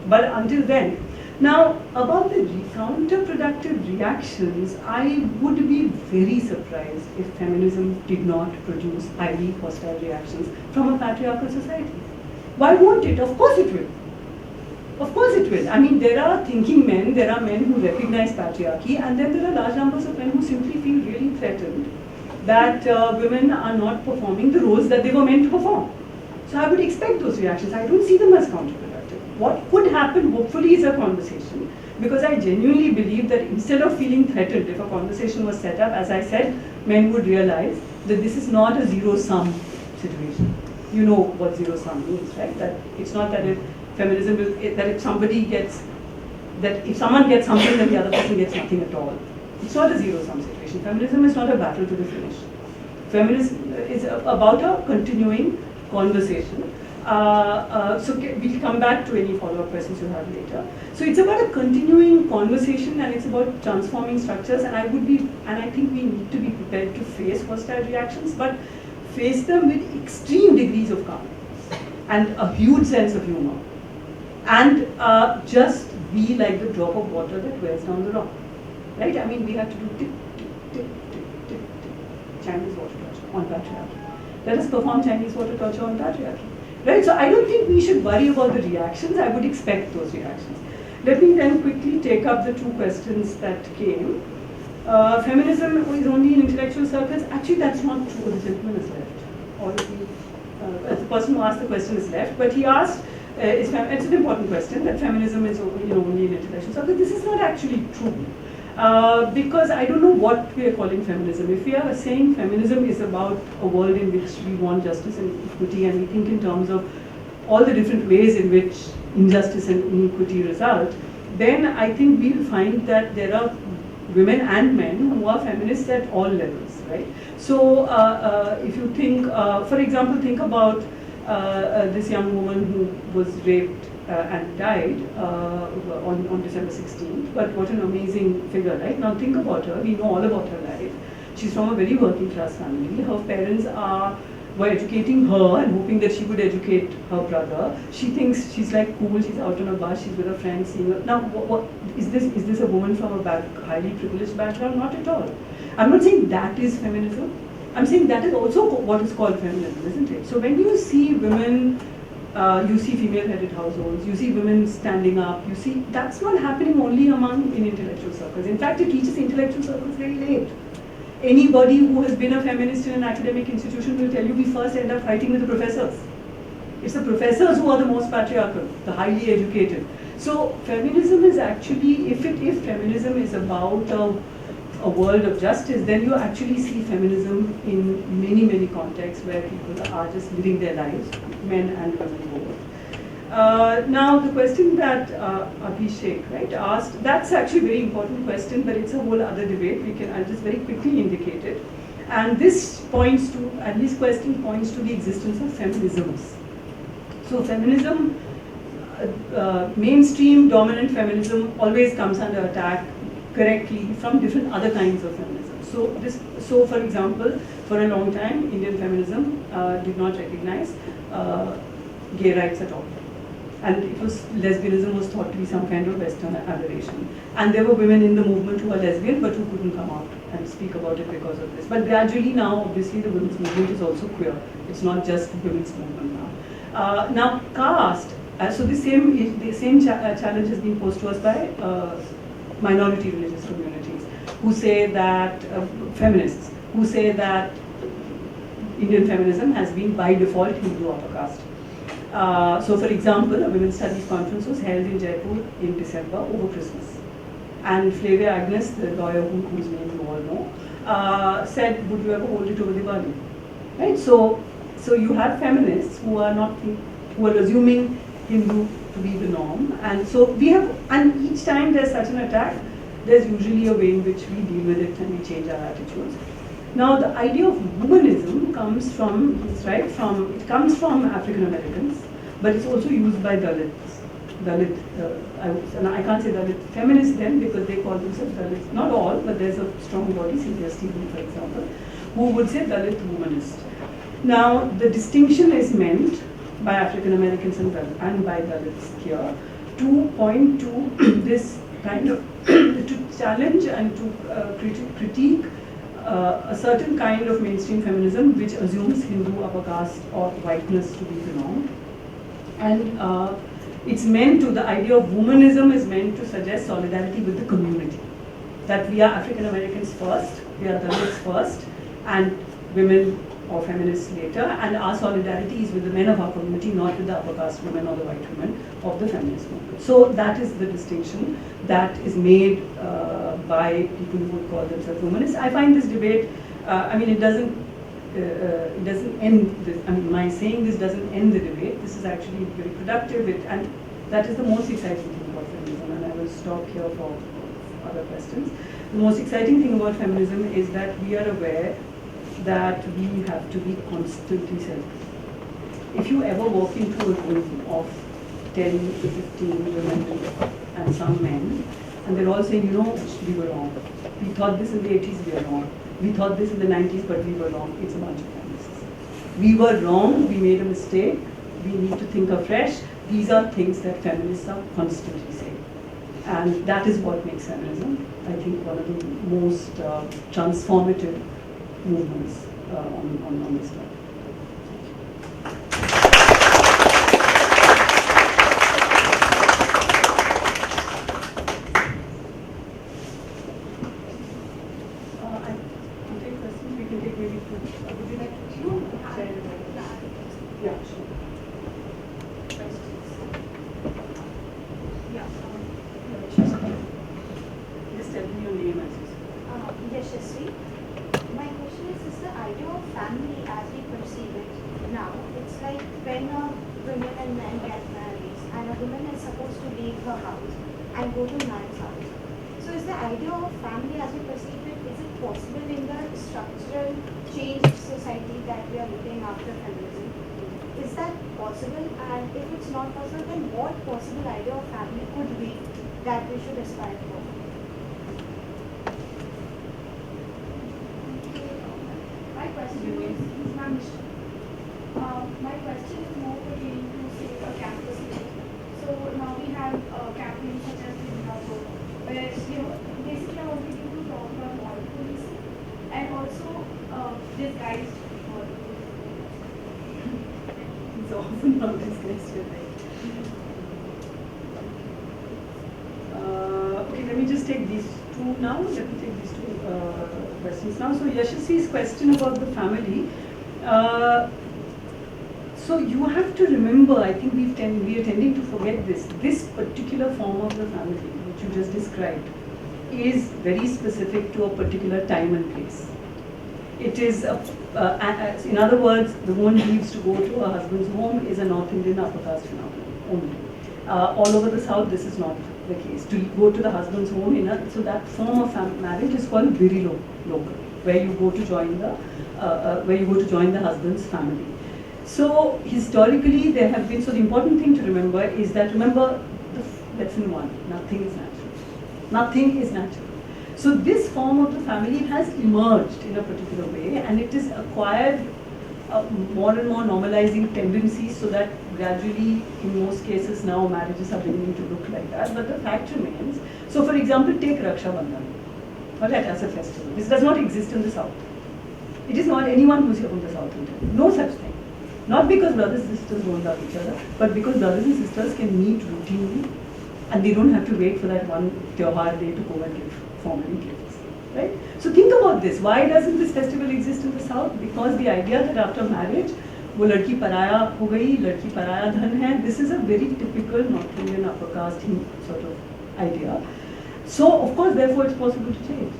But until then, now about the counterproductive reactions, I would be very surprised if feminism did not produce highly hostile reactions from a patriarchal society. Why won't it? Of course it will. Of course it will. I mean, there are thinking men, there are men who recognize patriarchy, and then there are large numbers of men who simply feel really threatened that women are not performing the roles that they were meant to perform. So I would expect those reactions. I don't see them as counterproductive. What could happen, hopefully, is a conversation, because I genuinely believe that instead of feeling threatened, if a conversation was set up, as I said, men would realize that this is not a zero-sum situation. You know what zero-sum means, right? That it's not that if feminism is, that if someone gets something, then the other person gets nothing at all. It's not a zero-sum situation. Feminism is not a battle to the finish. Feminism is about a continuing conversation. So we'll come back to any follow-up questions you have later. So it's about a continuing conversation, and it's about transforming structures. And I think we need to be prepared to face hostile reactions, but face them with extreme degrees of calm and a huge sense of humor, and just be like the drop of water that wears down the rock, right? I mean, we have to do tick, tick, tick, tick, tick, tick, Chinese water torture on patriarchy. Let us perform Chinese water torture on patriarchy, right? So I don't think we should worry about the reactions. I would expect those reactions. Let me then quickly take up the two questions that came. Feminism is only in intellectual circles. Actually, that's not true. The gentleman is left. Or the person who asked the question is left. But he asked, it's an important question, that feminism is only in intellectual circles. This is not actually true. Because I don't know what we are calling feminism. If we are saying feminism is about a world in which we want justice and equity, and we think in terms of all the different ways in which injustice and inequity result, then I think we'll find that there are women and men who are feminists at all levels, right? So if you think, for example, think about this young woman who was raped and died on December 16th, but what an amazing figure, right? Now think about her, we know all about her life. She's from a very working class family. Her parents were educating her and hoping that she would educate her brother. She thinks she's like cool, she's out on a bus, she's with her friends seeing her. Now, is this a woman from a highly privileged background? Not at all. I'm not saying that is feminism. I'm saying that is also what is called feminism, isn't it? So when you see women, you see female-headed households, you see women standing up, you see, that's not happening only in intellectual circles. In fact, it reaches intellectual circles very late. Anybody who has been a feminist in an academic institution will tell you we first end up fighting with the professors. It's the professors who are the most patriarchal, the highly educated. So feminism is actually, if feminism is about a world of justice, then you actually see feminism in many, many contexts where people are just living their lives, men and women both. Now the question that Abhishek asked, that's actually a very important question, but it's a whole other debate. I'll just very quickly indicate it. And this points to, and this question points to the existence of feminisms. So feminism, mainstream dominant feminism always comes under attack correctly from different other kinds of feminism. So for example, for a long time, Indian feminism did not recognize gay rights at all. And lesbianism was thought to be some kind of Western aberration. And there were women in the movement who were lesbian, but who couldn't come out and speak about it because of this. But gradually now, obviously, the women's movement is also queer. It's not just women's movement now. Now, caste. So the same challenge has been posed to us by minority religious communities, who say that feminists, who say that Indian feminism has been by default Hindu upper caste. So for example, a women's studies conference was held in Jaipur in December over Christmas. And Flavia Agnes, the lawyer whose name you all know, said, would you ever hold it over Diwali? Right? So you have feminists who are assuming Hindu to be the norm. And so and each time there's such an attack, there's usually a way in which we deal with it and we change our attitudes. Now, the idea of womanism comes from African Americans, but it's also used by Dalits. And I can't say Dalit feminists then because they call themselves Dalits. Not all, but there's a strong body, Cynthia Stevens, for example, who would say Dalit womanist. Now, the distinction is meant by African Americans and by Dalits here to point to this kind of to challenge and to critique a certain kind of mainstream feminism which assumes Hindu upper caste or whiteness to be the norm. And it's meant to, the idea of womanism is meant to suggest solidarity with the community. That we are African Americans first, we are Dalits first, and women or feminists later, and our solidarity is with the men of our community, not with the upper caste women or the white women of the feminist movement. So that is the distinction that is made by people who would call themselves humanists. I find this debate, it doesn't end this. My saying this doesn't end the debate. This is actually very productive, and that is the most exciting thing about feminism. And I will stop here for other questions. The most exciting thing about feminism is that we are aware that we have to be constantly self-critical. If you ever walk into a room of 10 to 15 women and some men, and they're all saying, we were wrong. We thought this in the 80s, we are wrong. We thought this in the 90s, but we were wrong. It's a bunch of feminists. We were wrong, we made a mistake, we need to think afresh. These are things that feminists are constantly saying. And that is what makes feminism, I think, one of the most transformative movements on this topic. Yeah, sure. Just tell me your name as you say. Yashasvi. My question is the idea of family as we perceive it now, it's like when a woman and man get married and a woman is supposed to leave her house and go to man's house. So is the idea of family as we perceive it, is it possible in the structural changed society that we are looking after feminism? Is that possible? And if it's not possible, then what possible idea of family could be that we should aspire for? My question is my question is more pertaining to say a campus level. So now we have campaigns such as the where basically I wanted you to talk about moral policing and also disguised moral policing. It's often not discussed, you're right. Okay, let me just take these two now. Let me take these two questions now. So Yashasvi's question about the family. So you have to remember, I think we are tending to forget this. This particular form of the family, which you just described, is very specific to a particular time and place. It is, in other words, the woman leaves to go to her husband's home is a North Indian upper caste phenomenon only. All over the South, this is not the case. To go to the husband's home, so that form of marriage is called virilo local, where you go to join the husband's family. So historically, there have been. So the important thing to remember is that lesson one: nothing is natural. Nothing is natural. So this form of the family has emerged in a particular way, and it is acquired more and more normalizing tendencies, so that gradually, in most cases now, marriages are beginning to look like that. But the fact remains. So, for example, take Raksha Bandhan, or that as a festival. This does not exist in the South. It is not anyone who is from the South Indian. No such thing. Not because brothers and sisters don't love each other, but because brothers and sisters can meet routinely, and they don't have to wait for that one Tyohar day to go and give formally gifts. Right? So think about this. Why doesn't this festival exist in the South? Because the idea that after marriage, वो लड़की पराया हो गई, लड़की पराया धन है. This is a very typical North Indian upper caste sort of idea. So of course, therefore, it's possible to change.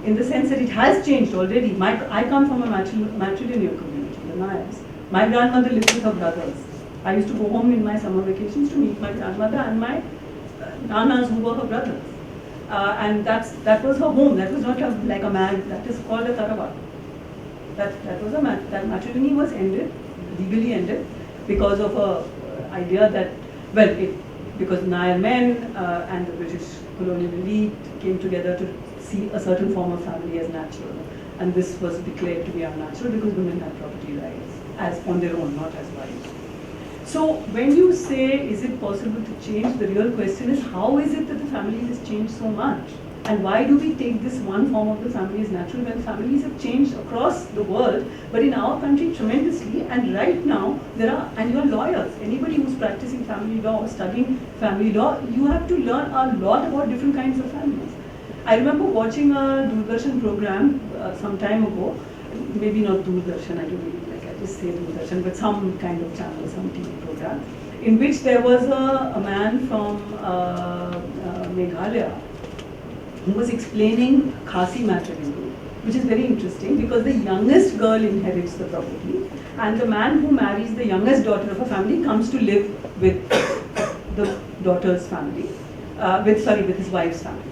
In the sense that it has changed already. I come from a matrilineal community, the Nayars. My grandmother lived with her brothers. I used to go home in my summer vacations to meet my grandmother and my nanas who were her brothers. And that was her home. That was not like a man. That is called a tarawa. That was that matrimony was ended, legally ended, because of a idea that because Nair men and the British colonial elite came together to see a certain form of family as natural, and this was declared to be unnatural because women had property rights as on their own, not as wives. So when you say, is it possible to change, the real question is, how is it that the family has changed so much? And why do we take this one form of the family as natural when families have changed across the world, but in our country tremendously? And right now, and you're lawyers, anybody who's practicing family law or studying family law, you have to learn a lot about different kinds of families. I remember watching a Doordarshan program some time ago, maybe not Doordarshan, I don't really like, I just say Doordarshan, but some kind of channel, some TV program, in which there was a man from Meghalaya who was explaining Khasi matrimony, which is very interesting because the youngest girl inherits the property, and the man who marries the youngest daughter of a family comes to live with the daughter's family, with his wife's family.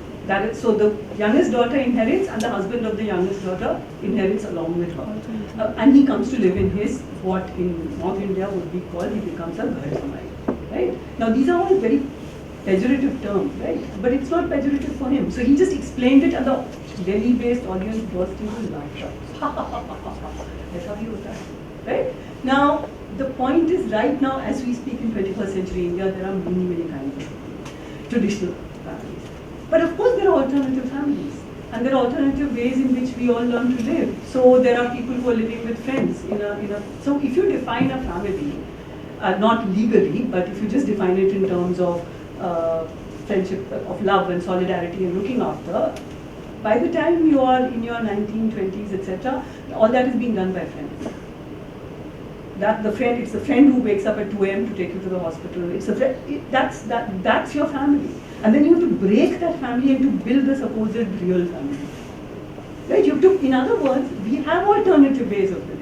So the youngest daughter inherits, and the husband of the youngest daughter inherits along with her. And he comes to live in his, what in North India would be called, he becomes a ghar samai. Right? Now these are all very pejorative terms, right? But it's not pejorative for him. So he just explained it, and the Delhi-based audience burst into laughter. That's how he was that. Right? Now, the point is, right now, as we speak in 21st century India, there are many, many kinds of traditional families. But of course there are alternative families. And there are alternative ways in which we all learn to live. So there are people who are living with friends so if you define a family, not legally, but if you just define it in terms of friendship, of love and solidarity and looking after, by the time you are in your 1920s, etc., all that is being done by friends. It's the friend who wakes up at 2 a.m. to take you to the hospital. It's a friend, that's your family. And then you have to break that family and to build the supposed real family. Right? You have to, in other words, we have alternative ways of living.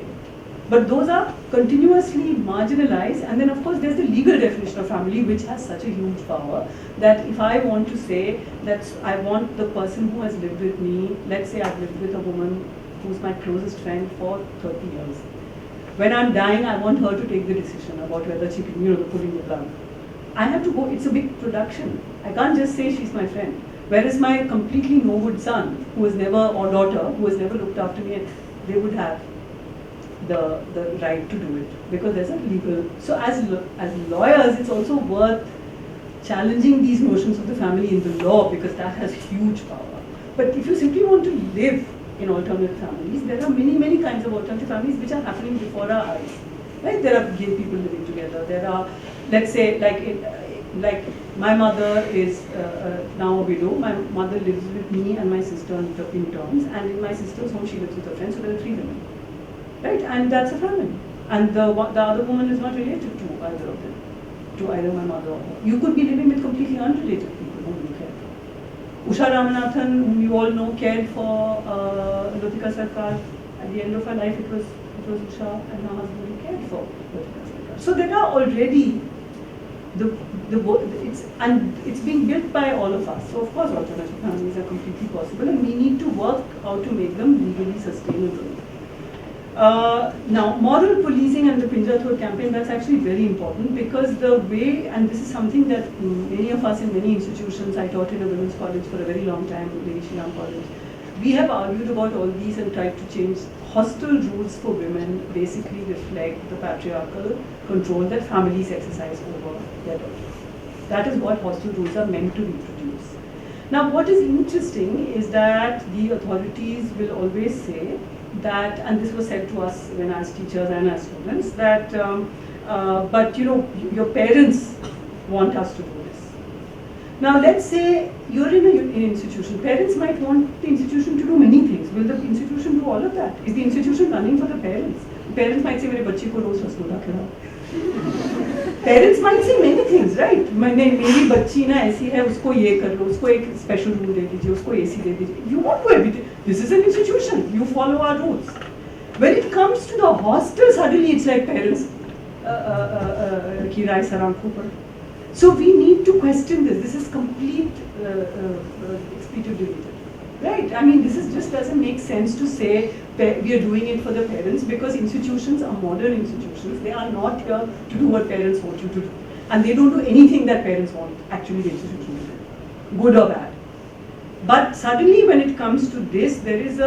But those are continuously marginalized, and then of course there's the legal definition of family, which has such a huge power that if I want to say that I want the person who has lived with me, let's say I've lived with a woman who's my closest friend for 30 years. When I'm dying, I want her to take the decision about whether she can, pulling the plug. I have to go, it's a big production. I can't just say she's my friend. Whereas my completely no good son, or daughter, who has never looked after me, and they would have the right to do it because there's a legal. So as lawyers, it's also worth challenging these notions of the family in the law because that has huge power. But if you simply want to live in alternate families, there are many, many kinds of alternative families which are happening before our eyes. Right? There are gay people living together. There are, let's say, like my mother is now a widow. My mother lives with me and my sister in terms, and in my sister's home she lives with her friends. So there are 3 women. Right, and that's a family. And the other woman is not related to either of them, to either my mother or her. You could be living with completely unrelated people whom you care for. Usha Ramanathan, whom you all know, cared for Latika Sarkar. At the end of her life, it was Usha and her husband who cared for Latika Sarkar. So there are already it's being built by all of us. So of course, alternative families are completely possible, and we need to work how to make them legally sustainable. Now, moral policing and the Pinja Tod campaign, that's actually very important because the way, and this is something that many of us in many institutions, I taught in a women's college for a very long time, Lady Shriram College, we have argued about all these and tried to change. Hostile rules for women basically reflect the patriarchal control that families exercise over their daughters. That is what hostile rules are meant to reproduce. Now, what is interesting is that the authorities will always say that, and this was said to us when as teachers and as students, that but your parents want us to do this. Now let's say you're in an institution. Parents might want the institution to do many things. Will the institution do all of that? Is the institution running for the parents? Parents might say, "Mere bachche ko roz rasgulla khilao." Parents might say many things, right? मेरी बच्ची ना ऐसी है, उसको ये कर लो, उसको एक special rule दे दीजिए, उसको AC दे दीजिए. You won't do everything. This is an institution. You follow our rules. When it comes to the hostel, suddenly it's like parents. Kirai Saram Cooper. So we need to question this. This is complete expletive deleted. Right? I mean, this just doesn't make sense to say we are doing it for the parents because institutions are modern institutions. They are not here to do what parents want you to do. And they don't do anything that parents want actually the institution to do, good or bad. But suddenly when it comes to this, there is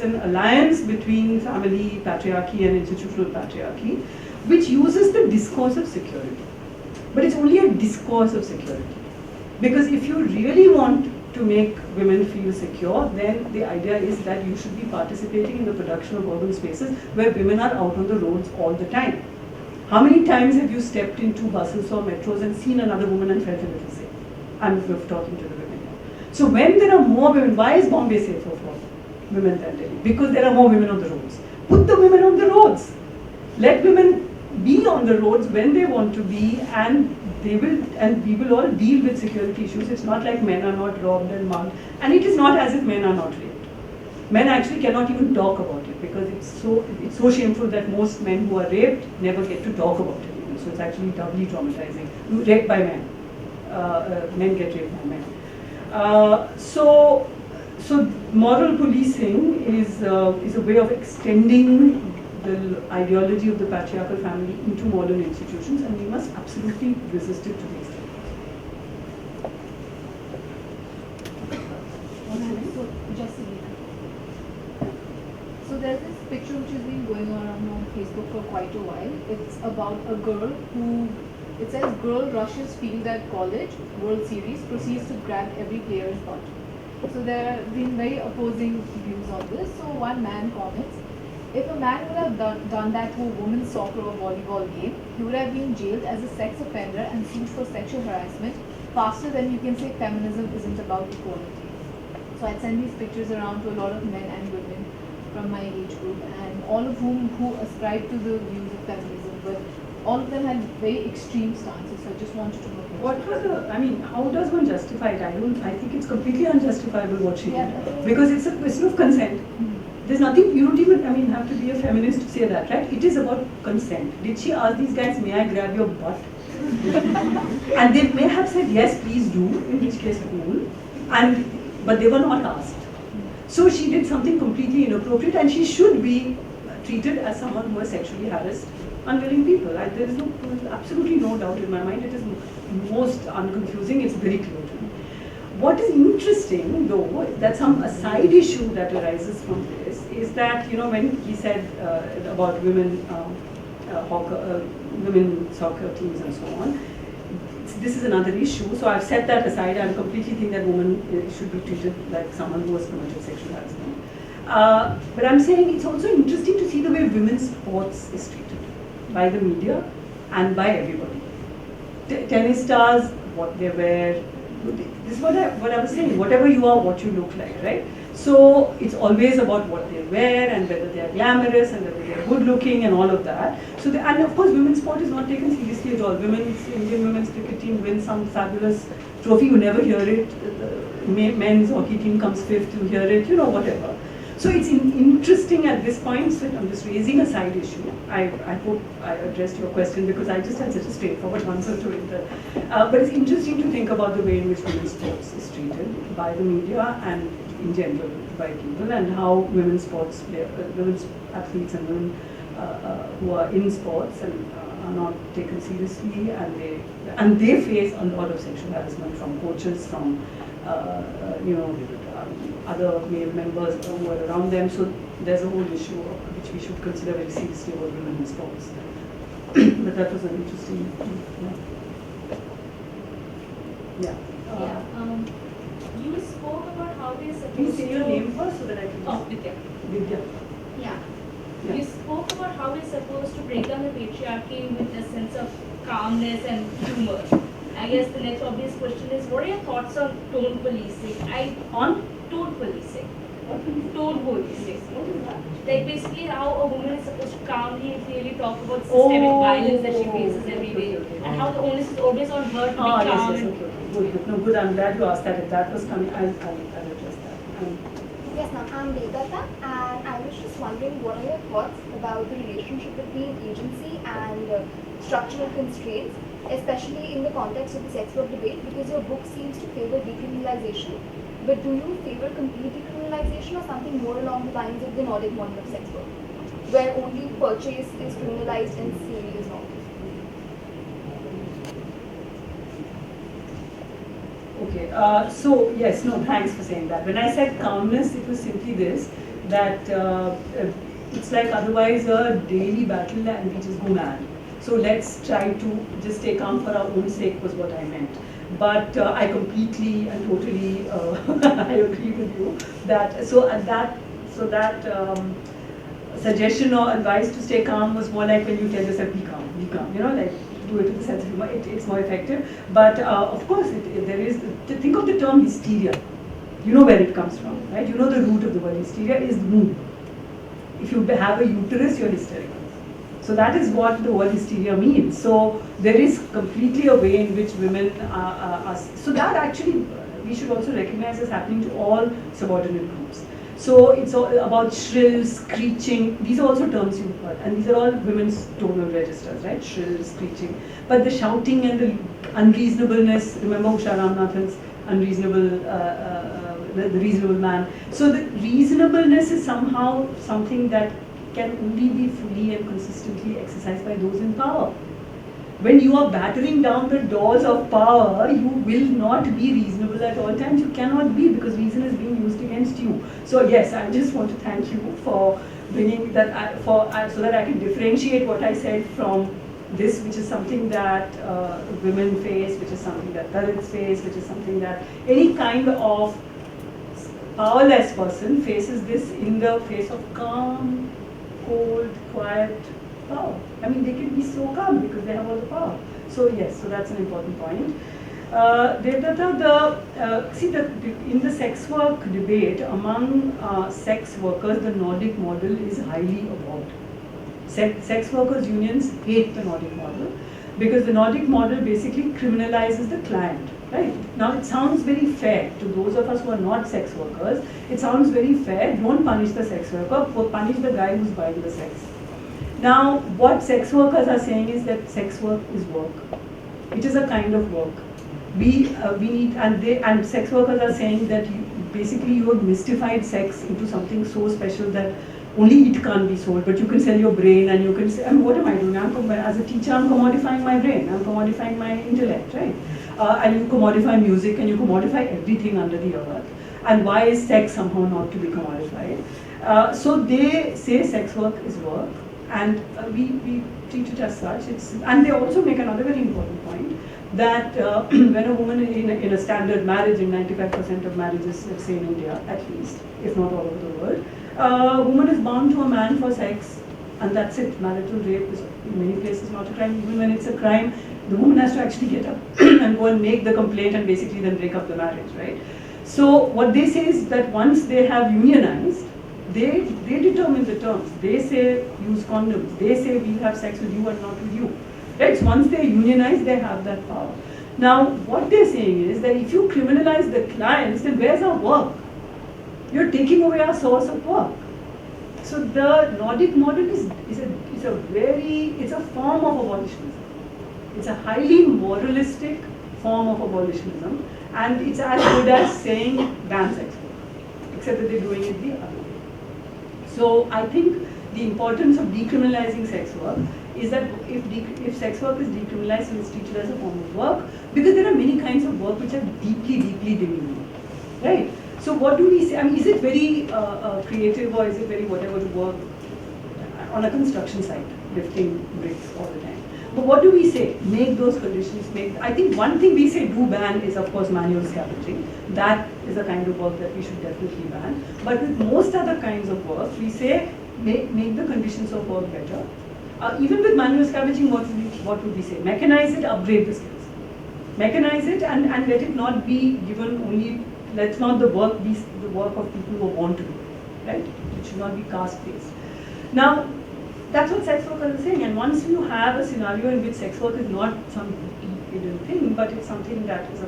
an alliance between family patriarchy and institutional patriarchy, which uses the discourse of security. But it's only a discourse of security. Because if you really want to make women feel secure, then the idea is that you should be participating in the production of urban spaces where women are out on the roads all the time. How many times have you stepped into buses or metros and seen another woman and felt a little safe? I'm talking to the women here. So when there are more women, why is Bombay safer for women than Delhi? Because there are more women on the roads. Put the women on the roads. Let women be on the roads when they want to be, and we will all deal with security issues. It's not like men are not robbed and mugged, and it is not as if men are not raped. Men actually cannot even talk about it because it's so shameful that most men who are raped never get to talk about it even. So it's actually doubly traumatizing. Raped by men. Men get raped by men. So moral policing is a way of extending the ideology of the patriarchal family into modern institutions, and we must absolutely resist it to the extent. So there's this picture which has been going around on Facebook for quite a while. It's about a girl who It says girl rushes field at college, World Series, proceeds to grab every player's butt. So there have been very opposing views on this. So one man comments, if a man would have done that to a women's soccer or volleyball game, he would have been jailed as a sex offender and sued for sexual harassment faster than you can say feminism isn't about equality. So I'd send these pictures around to a lot of men and women from my age group, and all of whom who ascribe to the views of feminism, but all of them had very extreme stances. So I just wanted to know. What was the, I mean, how does one justify it? I think it's completely unjustifiable what she Yeah. did. Because it's a question of consent. There's nothing, you don't even, I mean, have to be a feminist to say that, right? It is about consent. Did she ask these guys, may I grab your butt? And they may have said, yes, please do, in which case, cool. But they were not asked. So she did something completely inappropriate, and she should be treated as someone who has sexually harassed unwilling people. There is absolutely no doubt in my mind. It is most unconfusing. It's very clear to me. What is interesting, though, that a side issue that arises from this is that, when he said about women soccer teams and so on, this is another issue. So I've set that aside. I completely think that women should be treated like someone who has committed sexual harassment. But I'm saying it's also interesting to see the way women's sports is treated by the media and by everybody. Tennis stars, what they wear. This is what I was saying. Whatever you are, what you look like, right? So it's always about what they wear and whether they are glamorous and whether they are good looking and all of that. So and of course, women's sport is not taken seriously at all. Indian women's cricket team wins some fabulous trophy. You never hear it. The men's hockey team comes fifth. You hear it. Whatever. So it's interesting at this point. So I'm just raising a side issue. I hope I addressed your question because I just had such a straightforward answer to it. But it's interesting to think about the way in which women's sports is treated by the media and in general by people, and how women's women's athletes and women who are in sports and are not taken seriously, and they face a lot of sexual harassment from coaches, from other male members who are around them. So there's a whole issue which we should consider very seriously about women in sports. But that was an interesting. Yeah. You spoke about how we are supposed Please say your to. name first so that I can. Oh, Vidya. Vidya. Yeah. Yeah. You spoke about how we're supposed to break down the patriarchy with a sense of calmness and humor. I guess the next obvious question is, what are your thoughts on tone policing? On? Tone policing. Tone policing. What is that? Like basically how a woman is supposed to calmly and clearly talk about systemic violence that she faces every day, and how the onus is always on her to be calm. Yes, okay. Good. No, good. I'm glad you asked that. If that was coming, I'll address that. Yes, ma'am. I'm Nivedita, and I was just wondering, what are your thoughts about the relationship between agency and structural constraints, especially in the context of the sex work debate? Because your book seems to favor decriminalization, but do you favor complete decriminalization or something more along the lines of the Nordic model of sex work, where only purchase is criminalized and sale is not? Okay, so yes, no, thanks for saying that. When I said calmness, it was simply this, that it's like otherwise a daily battle and we just go mad. So let's try to just stay calm for our own sake was what I meant. But I completely and totally, I agree with you that, that suggestion or advice to stay calm was more like when you tell yourself, be calm, like do it with a sense of humor, it's more effective. But of course, there is, think of the term hysteria. You know where it comes from, right? You know the root of the word hysteria is the womb. If you have a uterus, you're hysterical. So that is what the word hysteria means. So there is completely a way in which women are so that actually we should also recognize as happening to all subordinate groups. So it's all about shrill, screeching. These are also terms you've heard, and these are all women's tonal registers, right? Shrill, screeching. But the shouting and the unreasonableness. Remember Usha Ramanathan's unreasonable, the reasonable man. So the reasonableness is somehow something that can only be fully and consistently exercised by those in power. When you are battering down the doors of power, you will not be reasonable at all times. You cannot be, because reason is being used against you. So yes, I just want to thank you for bringing that, so that I can differentiate what I said from this, which is something that women face, which is something that Dalits face, which is something that any kind of powerless person faces this in the face of calm, cold, quiet power. I mean, they can be so calm because they have all the power. So yes, so that's an important point. Devdatta, in the sex work debate among sex workers, the Nordic model is highly abhorred. Sex workers' unions hate the Nordic model because the Nordic model basically criminalizes the client. Right? Now it sounds very fair to those of us who are not sex workers. It sounds very fair. Don't punish the sex worker, punish the guy who's buying the sex. Now, what sex workers are saying is that sex work is work. It is a kind of work. We need, and sex workers are saying that basically you have mystified sex into something so special that only it can't be sold, but you can sell your brain and you can say, I mean, what am I doing? As a teacher, I'm commodifying my brain, I'm commodifying my intellect, right? And you commodify music and you commodify everything under the earth. And why is sex somehow not to be commodified? So they say sex work is work, and we treat it as such. And they also make another very important point, that when a woman in a standard marriage, in 95% of marriages, let's say in India at least, if not all over the world, a woman is bound to a man for sex, and that's it. Marital rape is in many places not a crime. Even when it's a crime, the woman has to actually get up and go and make the complaint and basically then break up the marriage, right? So what they say is that once they have unionized, they determine the terms. They say use condoms. They say we'll have sex with you and not with you. Right? So once they unionize, they have that power. Now, what they're saying is that if you criminalize the clients, then where's our work? You're taking away our source of work. So the Nordic model is a form of abolitionism. It's a highly moralistic form of abolitionism, and it's as good as saying ban sex work, except that they're doing it the other way. So I think the importance of decriminalizing sex work is that if sex work is decriminalized, so it's treated as a form of work, because there are many kinds of work which are deeply, deeply demeaning, right? So what do we say? I mean, is it very creative, or is it very whatever to work on a construction site, lifting bricks all the time? But what do we say? Make those conditions, I think one thing we say do ban is of course manual scavenging. That is a kind of work that we should definitely ban. But with most other kinds of work, we say make the conditions of work better. Even with manual scavenging, what would we say? Mechanize it, upgrade the skills. Mechanize it and let it not be given only, let's not the work be the work of people who want to do it, right? It should not be caste-based. Now, that's what sex workers are saying, and once you have a scenario in which sex work is not some hidden thing, but it's something that is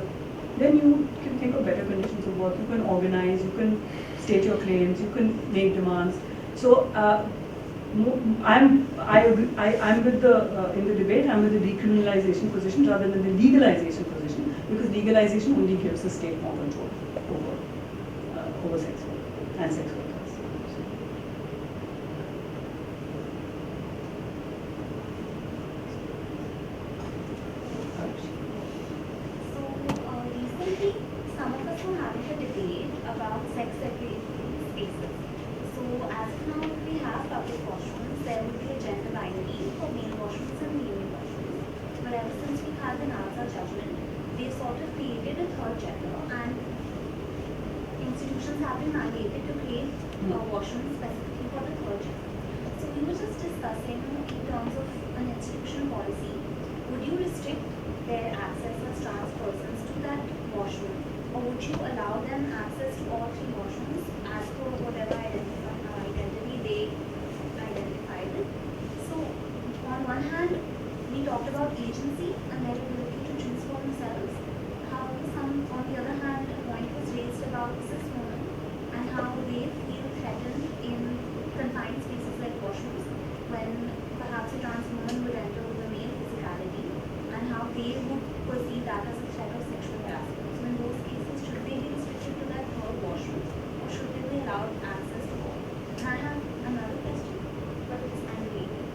then you can think of better conditions of work. You can organize, you can state your claims, you can make demands. So I'm with in the debate. I'm with the decriminalization position rather than the legalization position, because legalization only gives the state more control over sex work and sex workers. Recently, some of us were having a debate about sex segregated spaces. So as of now, if we have public washrooms, there will be a gender binary for male washrooms and female washrooms. But ever since we had the NASA judgment, they sort of created a third gender, and institutions have been mandated to create washrooms specifically for the third gender. So we were just discussing in terms of an institution policy, would you restrict their access as trans persons to that washroom, or would you allow them access to all three washrooms as per whatever identity they identified with? So on one hand, we talked about agency and their ability to choose for themselves. However, on the other hand, a point was raised about cis women and how they feel threatened in confined spaces like washrooms, when perhaps a trans woman would enter with a male physicality, and how they would perceive that as a threat of sexual harassment. So in those cases, should they be restricted to that third washroom, or should they be allowed access to all? And I have another question, but it's unrelated.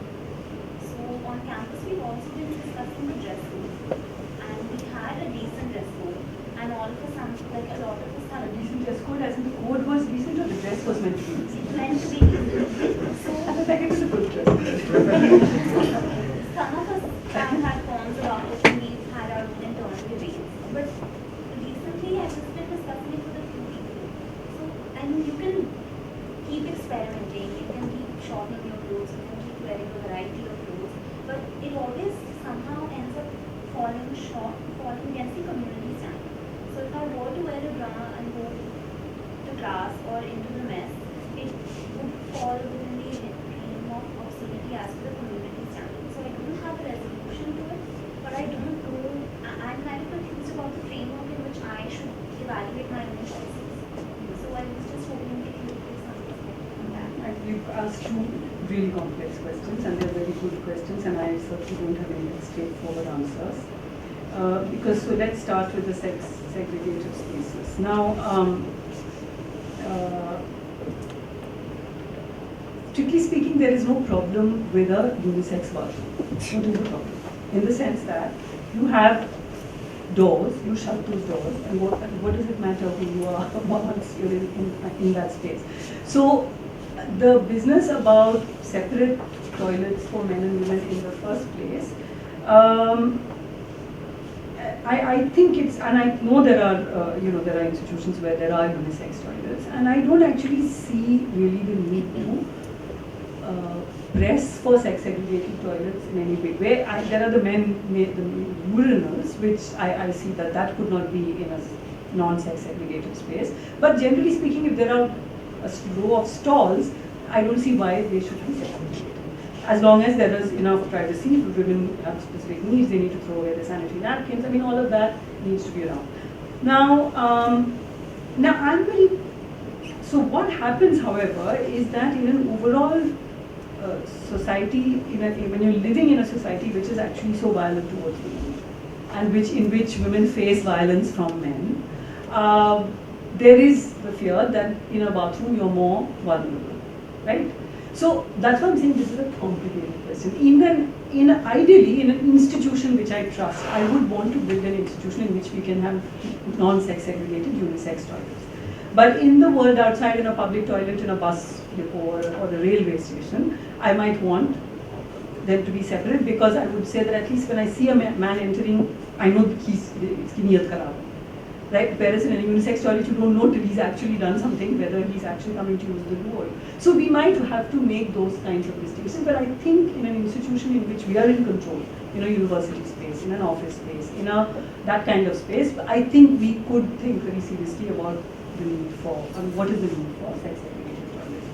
So on campus, we've also been discussing the dress code, and we had a decent dress code, and all of us, like a lot of us had A decent dress code, as in the code was decent or the dress was meant to be decent? meant to be decent. So I was like, it was a good dress. some of us then you can keep experimenting, you can keep shortening your clothes, you can keep wearing a variety of clothes, but it always somehow ends up falling short, falling against the community standard. So if I were to wear a bra and go to class or into the mess, it would fall within the realm of obscenity as per the community standard. So I don't have a resolution to it, but I don't know, I'm kind of confused about the framework in which I should evaluate my own choices. So I was just hoping if you could give some perspective on that. You've asked two really complex questions, and they're very good questions, and I certainly don't have any straightforward answers. So let's start with the segregated spaces. Now, strictly speaking, there is no problem with a unisex bathroom. What is the problem? In the sense that you have doors, you shut those doors, and what does it matter who you are once you're in that space? So the business about separate toilets for men and women in the first place, I think it's, and I know there are there are institutions where there are unisex toilets, and I don't actually see really the need to press for sex segregated toilets in any big way. There are the urinals, which I see that could not be in a non-sex segregated space. But generally speaking, if there are a row of stalls, I don't see why they should be sex segregated. As long as there is enough privacy, if women have specific needs, they need to throw away the sanitary napkins. I mean, all of that needs to be around. Now I'm very. So what happens, however, is that in an overall society, when you're living in a society which is actually so violent towards women, and in which women face violence from men, there is the fear that in a bathroom you're more vulnerable, right? So that's why I'm saying this is a complicated question. Ideally, in an institution which I trust, I would want to build an institution in which we can have non-sex segregated unisex toilets. But in the world outside, in a public toilet, in a bus depot or a railway station, I might want them to be separate, because I would say that at least when I see a man entering, I know that he's niyat kharab. Right? Whereas in a unisex toilet, you don't know till he's actually done something, whether he's actually coming to use the loo. So we might have to make those kinds of distinctions, but I think in an institution in which we are in control, in a university space, in an office space, in that kind of space, I think we could think very seriously about the need for, what is the need for sex segregated toilets.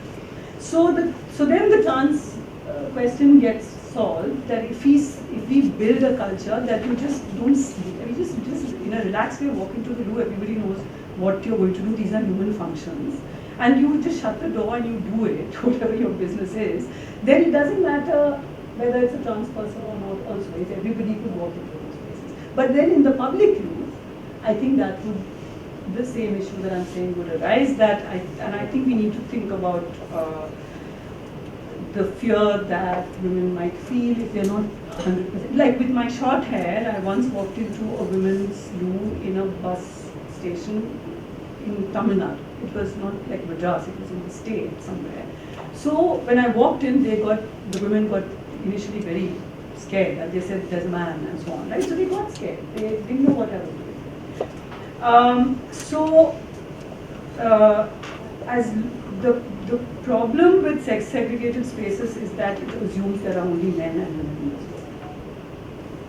So then the trans question gets solved, that if we build a culture that you just don't see, you just in a relaxed way walk into the loo, everybody knows what you're going to do, these are human functions, and you just shut the door and you do it, whatever your business is, then it doesn't matter whether it's a trans person or not also, if everybody could walk into those spaces. But then in the public loo, I think that would, the same issue that I'm saying would arise, and I think we need to think about the fear that women might feel if they're not 100%. Like with my short hair, I once walked into a women's loo in a bus station in Tamil Nadu. It was not like Madras, it was in the state somewhere. So when I walked in, the women got initially very scared, and they said there's a man and so on, right? So they got scared. They didn't know what I was doing. As the problem with sex segregated spaces is that it assumes there are only men and women in the space.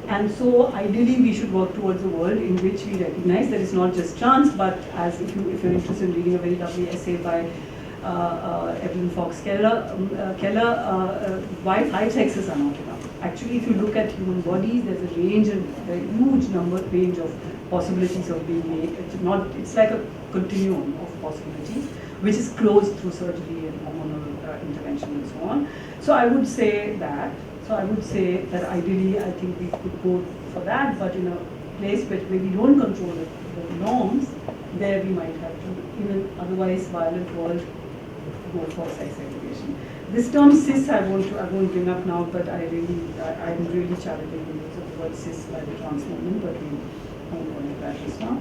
And so ideally we should work towards a world in which we recognize that it's not just trans, but as if you're interested in reading a very lovely essay by Evelyn Fox Keller, why 5 sexes are not enough. Actually, if you look at human bodies, there's a huge range of possibilities of being made. It's like a continuum of possibilities, which is closed through surgery and hormonal intervention and so on. So I would say that ideally I think we could go for that, but in a place where we don't control the norms, there we might have to, in an otherwise violent world, go for sex segregation. This term cis I won't bring up now, but I'm really challenging the use of the word cis by the trans movement, but we won't go into that just now.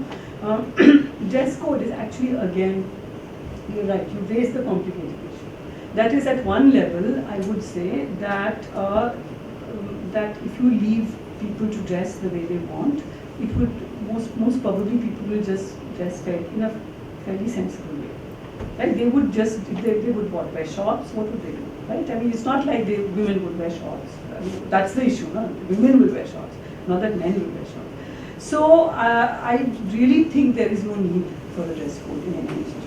Dress code is actually, again, you're right, you raised the complicated issue. That is, at one level, I would say that if you leave people to dress the way they want, it would most probably people will just dress in a fairly sensible way. right? They would just, they would what, wear shorts, what would they do, right? I mean, it's not like women would wear shorts. I mean, that's the issue, no? Women will wear shorts, not that men will wear shorts. So I really think there is no need for a dress code in any institution.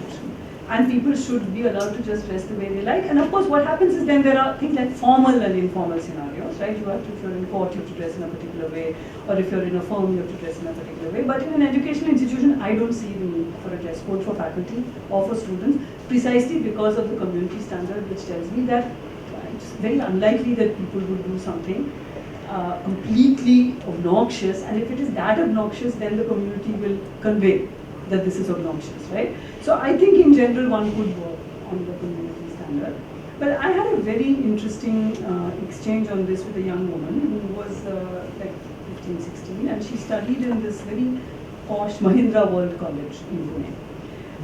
And people should be allowed to just dress the way they like. And of course, what happens is then there are things like formal and informal scenarios, right? You have to, if you're in court, you have to dress in a particular way, or if you're in a firm, you have to dress in a particular way. But in an educational institution, I don't see the need for a dress code for faculty or for students, precisely because of the community standard, which tells me that it's very unlikely that people would do something completely obnoxious, and if it is that obnoxious, then the community will convey that this is obnoxious, right? So I think in general one could work on the community standard. But I had a very interesting exchange on this with a young woman who was like 15, 16, and she studied in this very posh Mahindra World College in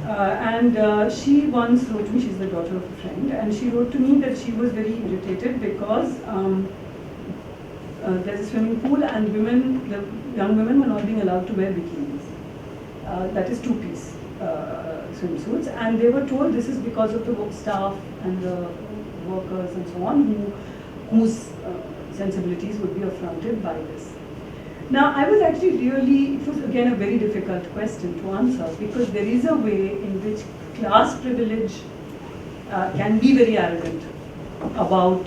Pune. She once wrote to me, she's the daughter of a friend, and she wrote to me that she was very irritated because there's a swimming pool and women, the young women were not being allowed to wear bikinis. That is two-piece swimsuits, and they were told this is because of the staff and the workers and so on whose sensibilities would be affronted by this. Now, I was actually really, it was again a very difficult question to answer, because there is a way in which class privilege can be very arrogant about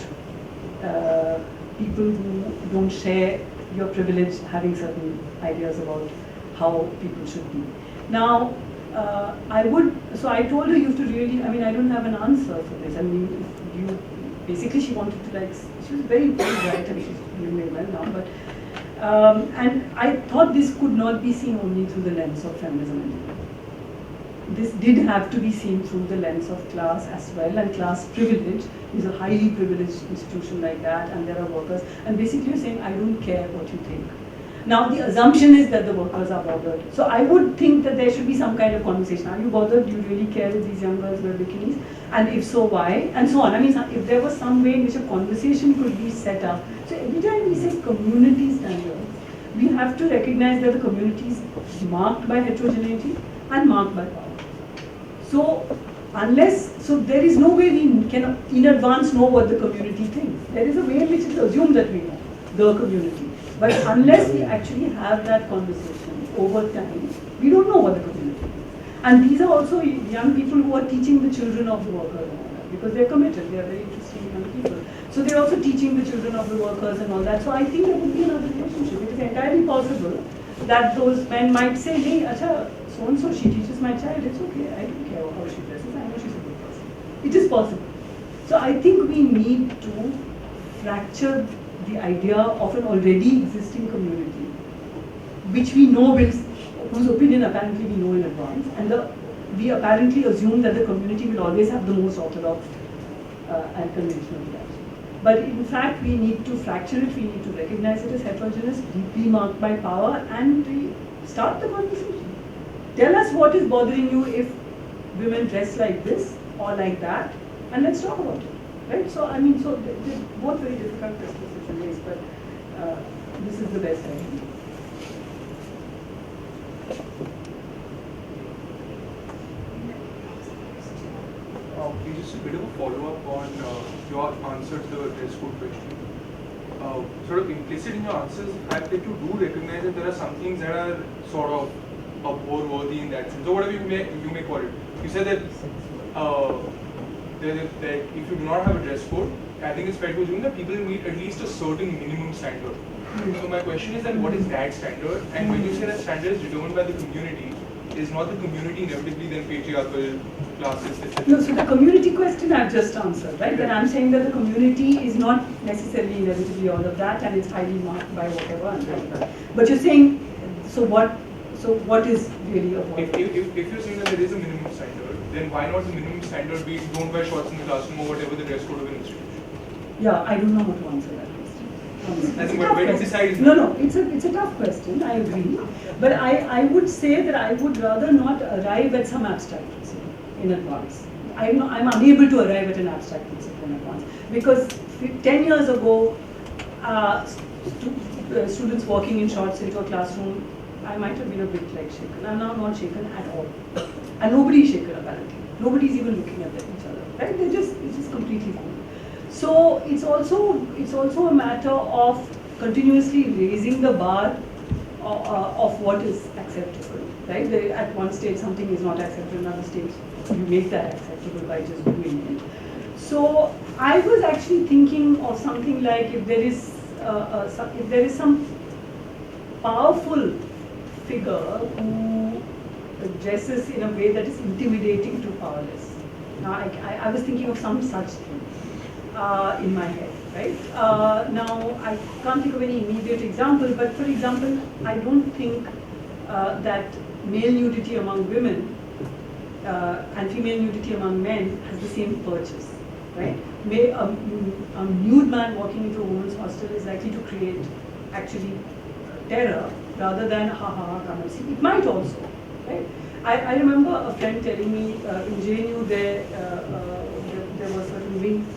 people who don't share your privilege having certain ideas about how people should be. Now, I told her you have to really, I mean, I don't have an answer for this. I mean, basically she wanted to like, she was very, very bright and she's doing very well now, but, and I thought this could not be seen only through the lens of feminism and gender. This did have to be seen through the lens of class as well, and class privilege is a highly privileged institution like that, and there are workers, and basically you're saying, I don't care what you think. Now the assumption is that the workers are bothered. So I would think that there should be some kind of conversation. Are you bothered? Do you really care if these young girls wear bikinis? And if so, why? And so on. I mean, if there was some way in which a conversation could be set up. So every time we say community standards, we have to recognize that the community is marked by heterogeneity and marked by power. So there is no way we can in advance know what the community thinks. There is a way in which it's assumed that we know the community. But unless we actually have that conversation over time, we don't know what the community is. And these are also young people who are teaching the children of the workers and all that, because they're committed, they are very interesting young people. So they're also teaching the children of the workers and all that. So I think there would be another relationship. It is entirely possible that those men might say, hey, acha, so-and-so, she teaches my child, it's okay, I don't care how she dresses, I know she's a good person. It is possible. So I think we need to fracture the idea of an already existing community, which we know whose opinion apparently we know in advance, and we apparently assume that the community will always have the most orthodox and conventional reaction. But in fact, we need to fracture it, we need to recognize it as heterogeneous, deeply marked by power, and we start the conversation. Tell us what is bothering you if women dress like this or like that, and let's talk about it. Right? So, I mean, so they're both very difficult questions to raise, but this is the best I can do. Just a bit of a follow-up on your answer to the dress code question. Sort of implicit in your answer is the fact that you do recognize that there are some things that are sort of abhor-worthy in that sense, or whatever you may call it. You said that that if you do not have a dress code, I think it's fair to assume that people meet at least a certain minimum standard. So my question is that what is that standard? And when you say that standard is determined by the community, is not the community inevitably then patriarchal, classist, etc.? No, so the community question I've just answered, right? Then I'm saying that the community is not necessarily inevitably all of that, and it's highly marked by whatever and like that. But you're saying, so what is really a what? If you're saying that there is a minimum standard, then why not the minimum standard be don't wear shorts in the classroom or whatever the dress code of an institution? Yeah, I don't know how to answer that question. I think where to decide is No, it's a tough question, I agree. But I would say that I would rather not arrive at some abstract principle in advance. I'm unable to arrive at an abstract principle in advance. Because 10 years ago, students walking in shorts into a classroom, I might have been a bit like shaken. I'm now not shaken at all. And nobody is shaken apparently. Nobody's even looking at each other, right? It's just completely cool. So it's also a matter of continuously raising the bar of what is acceptable, right? At one stage something is not acceptable, another stage you make that acceptable by just doing it. So I was actually thinking of something like if there is some powerful figure who dresses in a way that is intimidating to powerless. Now I was thinking of some such thing in my head, right? Now I can't think of any immediate example, but for example, I don't think that male nudity among women and female nudity among men has the same purchase, right? A nude man walking into a woman's hostel is likely to create actually terror rather than ha ha ha, come and see. It might also, right? I remember a friend telling me in JNU there were certain wings,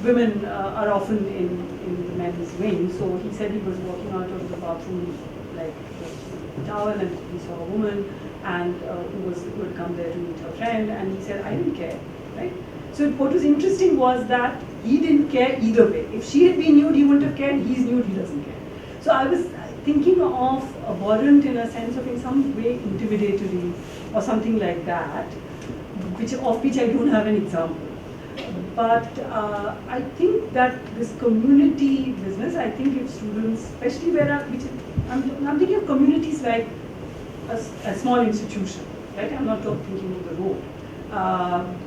women are often in the men's wing. So he said he was walking out of the bathroom like with a towel and he saw a woman and who had come there to meet her friend, and he said, I didn't care, right? So what was interesting was that he didn't care either way. If she had been nude, he wouldn't have cared. He's nude, he doesn't care. So I was thinking of abhorrent in a sense of in some way intimidatory or something like that, of which I don't have an example. But I think that this community business, I think if students, especially I'm thinking of communities like a small institution, right? I'm not thinking of the road,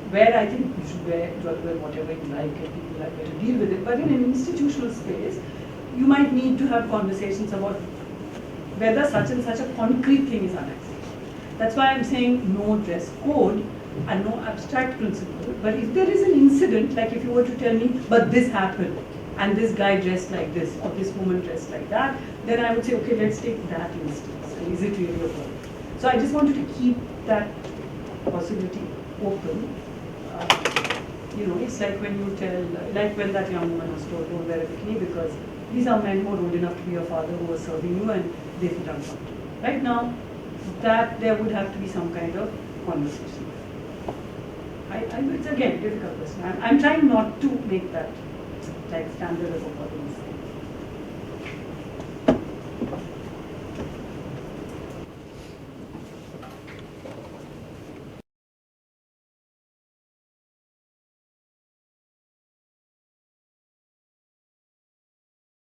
where I think you should wear whatever you like and people like to deal with it. But in an institutional space, you might need to have conversations about whether such and such a concrete thing is unacceptable. That's why I'm saying no dress code and no abstract principle. But if there is an incident, like if you were to tell me, but this happened, and this guy dressed like this, or this woman dressed like that, then I would say, okay, let's take that instance. And is it really a problem? So I just wanted to keep that possibility open. It's like when you tell, like when that young woman was told, don't wear a bikini because these are men who are old enough to be your father who are serving you and they feel uncomfortable. Right now, that there would have to be some kind of conversation. It's again a difficult question. I'm trying not to make that like standard of a